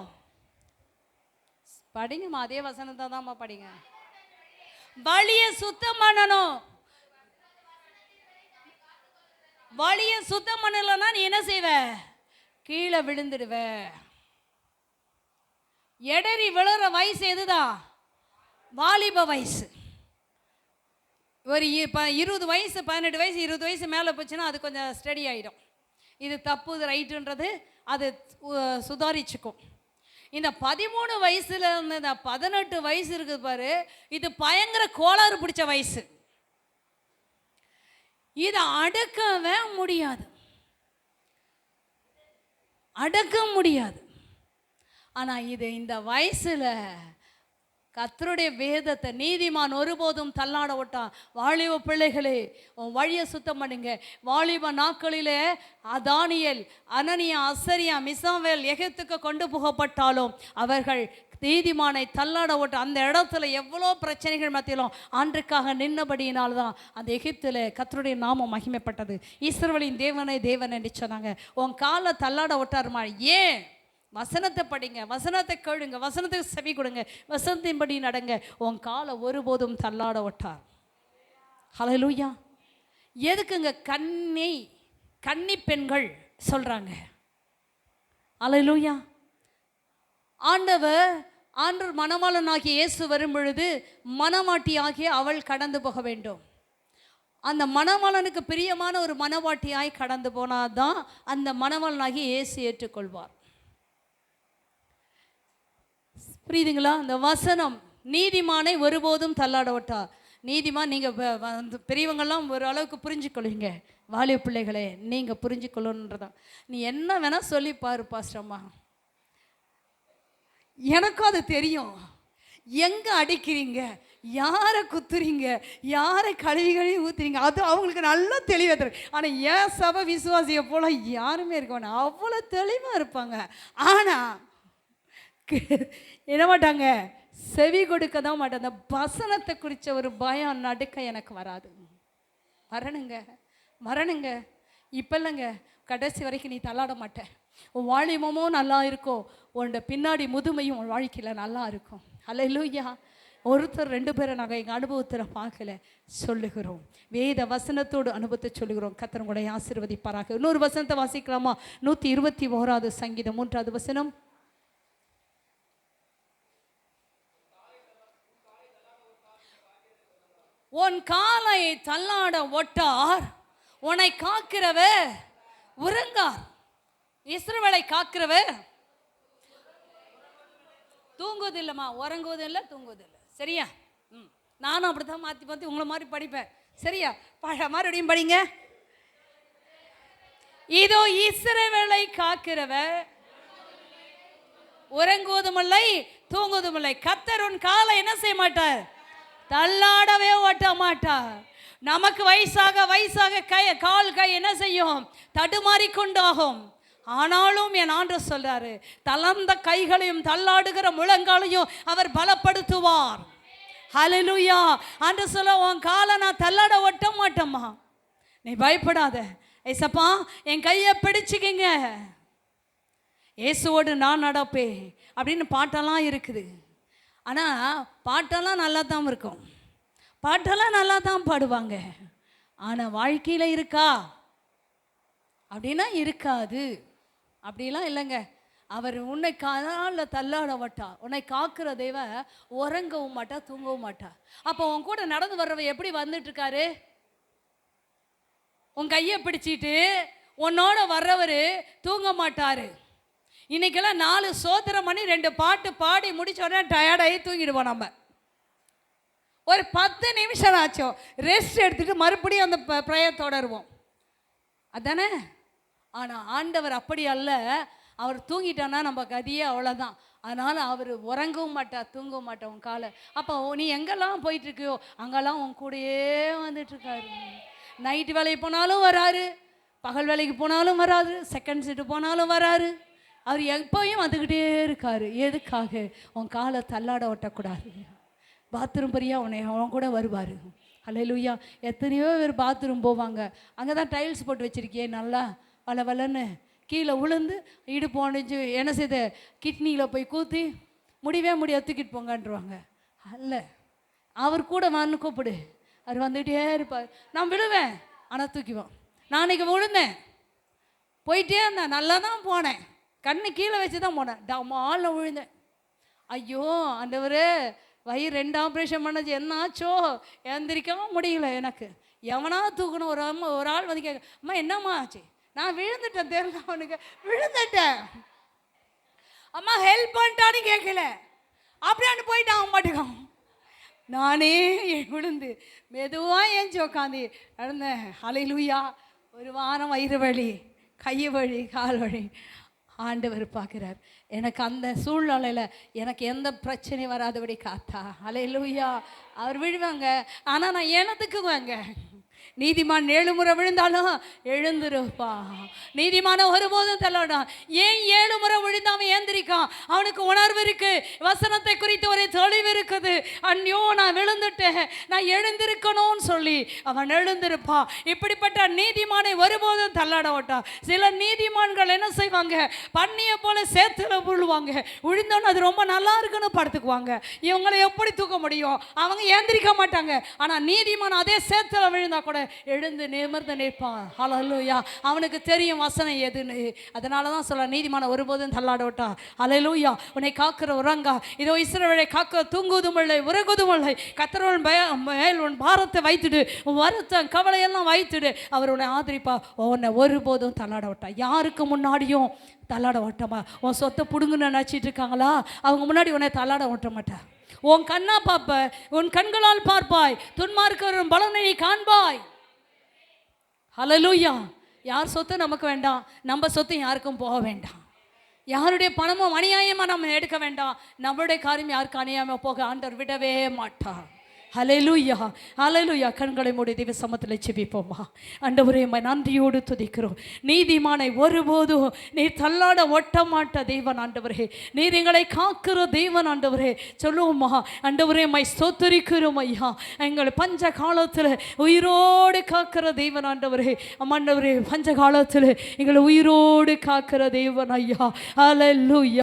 படிங்கம்மா, அதே வசனத்தை தான்மா படிங்க. வழியை சுத்தம் பண்ணணும். வழியை சுத்தம் பண்ணலன்னா நீ என்ன செய்வ? கீழே விழுந்துடுவ. எடறி விழுற வயசு எதுதான்? வாலிப வயசு. ஒரு 20 வயசு 18 வயசு 20 வயசு மேலே போச்சுன்னா அது கொஞ்சம் ஸ்டடி ஆகிடும். இது தப்பு இது ரைட்டுன்றது அது சுதாரிச்சுக்கும். இந்த 13 வயசுல இருந்து இந்த 18 வயசு இருக்குது பாரு, இது பயங்கர கோளாறு பிடிச்ச வயசு. இதை அடக்கவே முடியாது, அடக்க முடியாது. ஆனால் இது இந்த வயசில் கர்த்தருடைய வேதத்தை நீதிமான் ஒருபோதும் தள்ளாட விட்டான். வாலிப பிள்ளைகளே, உன் வழியை சுத்தம் பண்ணுங்க. வாலிப நாட்களிலே தானியேல், அனனியா, அசரியா, மிசாவேல் எகிப்துக்கு கொண்டு போகப்பட்டாலும் அவர்கள் நீதிமானை தள்ளாட விட்ட அந்த இடத்துல எவ்வளோ பிரச்சனைகள் மத்தியிலும் ஆண்டுக்காக நின்னபடியினால்தான் அந்த எகிப்தில் கர்த்தருடைய நாமம் மகிமைப்பட்டது. இஸ்ரவேலின் தேவனை தேவன் என்று சொன்னாங்க. உன் காலை தள்ளாட விட்டாருமா? ஏன்? வசனத்தை படிங்க, வசனத்தை கேளுங்க, வசனத்துக்கு செவி கொடுங்க, வசனத்தின்படி நடங்க. உன் காலை ஒருபோதும் தள்ளாட விட்டார். ஹல்லேலூயா. எதுக்குங்க கன்னி பெண்கள் சொல்றாங்க? ஹல்லேலூயா. ஆண்டவர் மணவாளனாகிய இயேசு வரும் பொழுது மணவாட்டியாகிய அவள் கடந்து போக வேண்டும். அந்த மணவாளனுக்கு பிரியமான ஒரு மணவாட்டியாய் கடந்து போனாதான் அந்த மணவாளனாகிய இயேசு ஏற்றுக்கொள்வார். புரியுதுங்களா? அந்த வசனம் நீதிமானை ஒருபோதும் தள்ளாட விட்டார். நீதிமான் நீங்கள் பெரியவங்கள்லாம் ஒரு அளவுக்கு புரிஞ்சுக்கொள்ளுங்க. வாலிப பிள்ளைகளே, நீங்கள் புரிஞ்சுக்கொள்ளணுன்றதான். நீ என்ன வேணால் சொல்லி பாரு பாஸ்டம்மா, எனக்கும் அது தெரியும். எங்கே அடிக்கிறீங்க, யாரை குத்துறீங்க, யாரை கழுவி ஊற்றுறீங்க, அது அவங்களுக்கு நல்லா தெளிவாக தெரியும். ஆனால் ஏன் சபை விசுவாசியை போல யாருமே இருக்க வேணாம், அவ்வளோ தெளிவாக இருப்பாங்க. ஆனால் என்ன மாட்டாங்க, செவி கொடுக்க தான் மாட்டாங்க. அந்த வசனத்தை குறித்த ஒரு பயம் நடுக்க எனக்கு வராது. வரணுங்க இப்போ இல்லைங்க, கடைசி வரைக்கும் நீ தள்ளாட மாட்டேன். உன் வாலிபமும் நல்லா இருக்கும், உன்னோட பின்னாடி முதுமையும் உன் வாழ்க்கையில் நல்லா இருக்கும். ஹல்லேலூயா. ஒருத்தர் 2 பேரை நாங்கள் எங்கள் அனுபவத்தில் பார்க்கல, சொல்லுகிறோம். வேத வசனத்தோடு அனுபவத்தை சொல்லுகிறோம். கர்த்தர் உங்களை ஆசீர்வதிப்பாராக. இன்னொரு வசனத்தை வாசிக்கலாமா? 121வது சங்கீதம் 3வது வசனம். உன் காலை தள்ளாட ஒட்டார், உன்னை காக்கிறவர் உறங்கார். இஸ்ரவேலை காக்கிறவர் தூங்குவதில்லைம்மா, உறங்குவதில்லை, தூங்குவதில்லை. சரியா? நானும் அப்படி தான் மாற்றி மாற்றி உங்களை மாதிரி படிப்பேன். சரியா? மறுபடியும் படிங்க. இதோ இஸ்ரவேலை காக்கிறவர் உறங்குவதுமில்லை, தூங்குவதுமில்லை. கர்த்தர் உன் காலை என்ன செய்ய மாட்டார்? தள்ளாடவே ஓட்ட மாட்டார். நமக்கு வயசாக கால் கை என்ன செய்யும்? தடுமாறி கொண்டாகும். ஆனாலும் என் ஆண்டவர் சொல்றாரு, தளர்ந்த கைகளையும் தள்ளாடுகிற முழங்காலையும் அவர் பலப்படுத்துவார். ஹல்லேலூயா. ஆண்டவர் சொல்ல, உன் காலை நான் தள்ளாட ஓட்ட மாட்டேம்மா, நீ பயப்படாத. ஏசப்பா என் கையை பிடிச்சிக்கிங்க, இயேசுவோடு நான் நடப்பேன் அப்படின்னு பாட்டெல்லாம் இருக்குது. ஆனால் பாட்டெல்லாம் நல்லா தான் இருக்கும், பாட்டெல்லாம் நல்லா தான் பாடுவாங்க. ஆனால் வாழ்க்கையில் இருக்கா அப்படின்னா இருக்காது. அப்படிலாம் இல்லைங்க. அவர் உன்னை காலில் தள்ளாட மாட்டா, உன்னை காக்கிற தெய்வ உறங்கவும் மாட்டா, தூங்கவும் மாட்டா. அப்போ உன் கூட நடந்து வர்றவ எப்படி வந்துட்டுருக்காரு? உன் கையை பிடிச்சிட்டு உன்னோட வர்றவர் தூங்க மாட்டார். இன்னைக்கெல்லாம் 4 சோத்திரம் பண்ணி 2 பாட்டு பாடி முடிச்ச உடனே டயர்டாகி தூங்கிடுவோம். நம்ம ஒரு 10 நிமிஷம் ஆச்சோம் ரெஸ்ட் எடுத்துட்டு மறுபடியும் அந்த ப்ரேயர் தொடருவோம், அதானே? ஆனால் ஆண்டவர் அப்படி அல்ல. அவர் தூங்கிட்டான்னா நம்ம கதியே அவ்வளோதான். அதனால் அவர் உறங்கவும் மாட்டார், தூங்கவும் மாட்டார் உன் காலை. அப்போ நீ எங்கெல்லாம் போயிட்டுருக்கியோ அங்கெல்லாம் உன் கூடயே வந்துட்டுருக்காரு. நைட்டு வேலைக்கு போனாலும் வராரு, பகல் வேலைக்கு போனாலும் வராது, செகண்ட் ஷிஃப்ட் போனாலும் வராரு. அவர் எப்போயும் வந்துக்கிட்டே இருக்கார். எதுக்காக? உன் காலை தள்ளாட ஓட்டக்கூடாது. பாத்ரூம் பெரியா அவன் கூட வருவார். ஹல்லேலூயா. எத்தனையோ பேர் பாத்ரூம் போவாங்க, அங்கே தான் டைல்ஸ் போட்டு வச்சுருக்கியே, நல்லா வளன்னு கீழே விழுந்து இடுப்பு ஒடிஞ்சு என்ன செய்த கிட்னியில் போய் கூத்தி முடியவே முடியாது, தூக்கிட்டு போங்கன்றுவாங்க. அல்ல, அவர் கூட வந்து கூப்பிடு, அவர் வந்துகிட்டே இருப்பார். நான் விழுவேன் ஆனால் தூக்கிவோம். நான் இன்றைக்கி விழுந்தேன், போயிட்டே இருந்தேன், நல்லா தான் போனேன், கண்ணு கீழே வச்சு தான் போனேன், மாலில் விழுந்தேன். ஐயோ ஆண்டவரே, வயிறு 2 ஆப்ரேஷன் பண்ணது என்ன ஆச்சோ, எழுந்திரிக்கவும் முடியல எனக்கு. எவனா தூக்கணும். ஒரு ஆள் வந்து கேட்க, அம்மா என்னம்மா ஆச்சு? நான் விழுந்துட்டேன், தெரியல அவனுக்கு, விழுந்துட்டேன். அம்மா ஹெல்ப் பண்ணிட்டான்னு கேட்கல, அப்படியான்னு போயிட்டான் அவன் மாட்டுக்கான். நானே விழுந்து மெதுவாக ஏஞ்சி உக்காந்து நடந்தேன். ஹல்லேலூயா. ஒரு வாரம் வயிறு வலி, கை வலி, கால் வலி. ஆண்டவர் பார்க்குறார். எனக்கு அந்த சூழ்நிலையில் எனக்கு எந்த பிரச்சனையும் வராதபடி காத்தா. ஹல்லேலூயா. அவர் விழுவாங்க, ஆனால் நான் எனத்துக்குவாங்க. நீதிமான் 7 முறை விழுந்தாலும் எழுந்திருப்பா. நீதிமான ஒருபோதும் தள்ளாடான். ஏன் 7 முறை விழுந்தாம ஏந்திரிக்கான்? அவனுக்கு உணர்வு இருக்கு, வசனத்தை குறித்து ஒரு தெளிவு இருக்குது. ஐயோ நான் விழுந்துட்டேன், நான் எழுந்திருக்கணும்னு சொல்லி அவன் எழுந்திருப்பா. இப்படிப்பட்ட நீதிமானை ஒருபோதும் தள்ளாட விட்டான். சில நீதிமான்கள் என்ன செய்வாங்க, பண்ணியை போல சேத்துல விழுவாங்க. விழுந்தோன்னு அது ரொம்ப நல்லா இருக்குன்னு படுத்துக்குவாங்க. இவங்களை எப்படி தூக்க முடியும்? அவங்க ஏந்திரிக்க மாட்டாங்க. ஆனால் நீதிமான் அதே சேத்துல விழுந்தா கூட எழுந்து நிமிர்ந்து நிற்பான். ஹல்லேலூயா. அவனுக்கு தெரியும் வசனம் எதுன்னு. அதனால தான் சொல்ல, நீதிமான ஒருபோதும் தள்ளாட விட்டா. ஹல்லேலூயா. உன்னை காக்கிற உறங்கா, இதோ இஸ்ரவேலை காக்க தூங்குவதும் இல்லை உறங்குவதும் இல்லை. கர்த்தரின் மேல் உன் பாரத்தை வைத்துடு, உன் வருத்தம் கவலையெல்லாம் வைத்துடு, அவர் உன்னை ஆதரிப்பா. உன்னை ஒருபோதும் தள்ளாட விட்டா. யாருக்கு முன்னாடியும் தள்ளாட விட்டமா. உன் சொத்தை பிடுங்குன்னு நினச்சிட்டு இருக்காங்களா, அவங்க முன்னாடி உன்னை தள்ளாட விட்ட மாட்டேன். உன் கண்ணா பார்ப்ப, உன் கண்களால் பார்ப்பாய், துன்மார்க்கரின் பலனை நீ காண்பாய். ஹல்லேலூயா. யார் சொத்து நமக்கு வேண்டாம், நம்ம சொத்து யாருக்கும் போக வேண்டாம். யாருடைய பணமும் அநியாயமாக நம்ம எடுக்க வேண்டாம். நம்மளுடைய காரியம் யாருக்கு அநியாயமாக போக ஆண்டவர் விடவே மாட்டார். ஹல்லேலூயா. ஹல்லேலூயா. கண்களை மூடி தெய்வ சமத்தில் செபிப்போமா. ஆண்டவரே, நன்றியோடு துதிக்கிறோம். நீதிமானை ஒருபோதும் நீர் தள்ளாட ஒட்ட மாட்ட தேவன் ஆண்டவரே. நீர் எங்களை காக்கிற தேவன் ஆண்டவரே. சொல்லுவோமா, ஆண்டவரே மை ஸ்தோத்திரிக்கிறோம் ஐயா. எங்களை பஞ்ச காலத்தில் உயிரோடு காக்கிற தேவன் ஆண்டவரே. ஆண்டவரே, பஞ்ச காலத்தில் எங்களை உயிரோடு காக்கிற தேவன் ஐயா. ஹல்லேலூயா.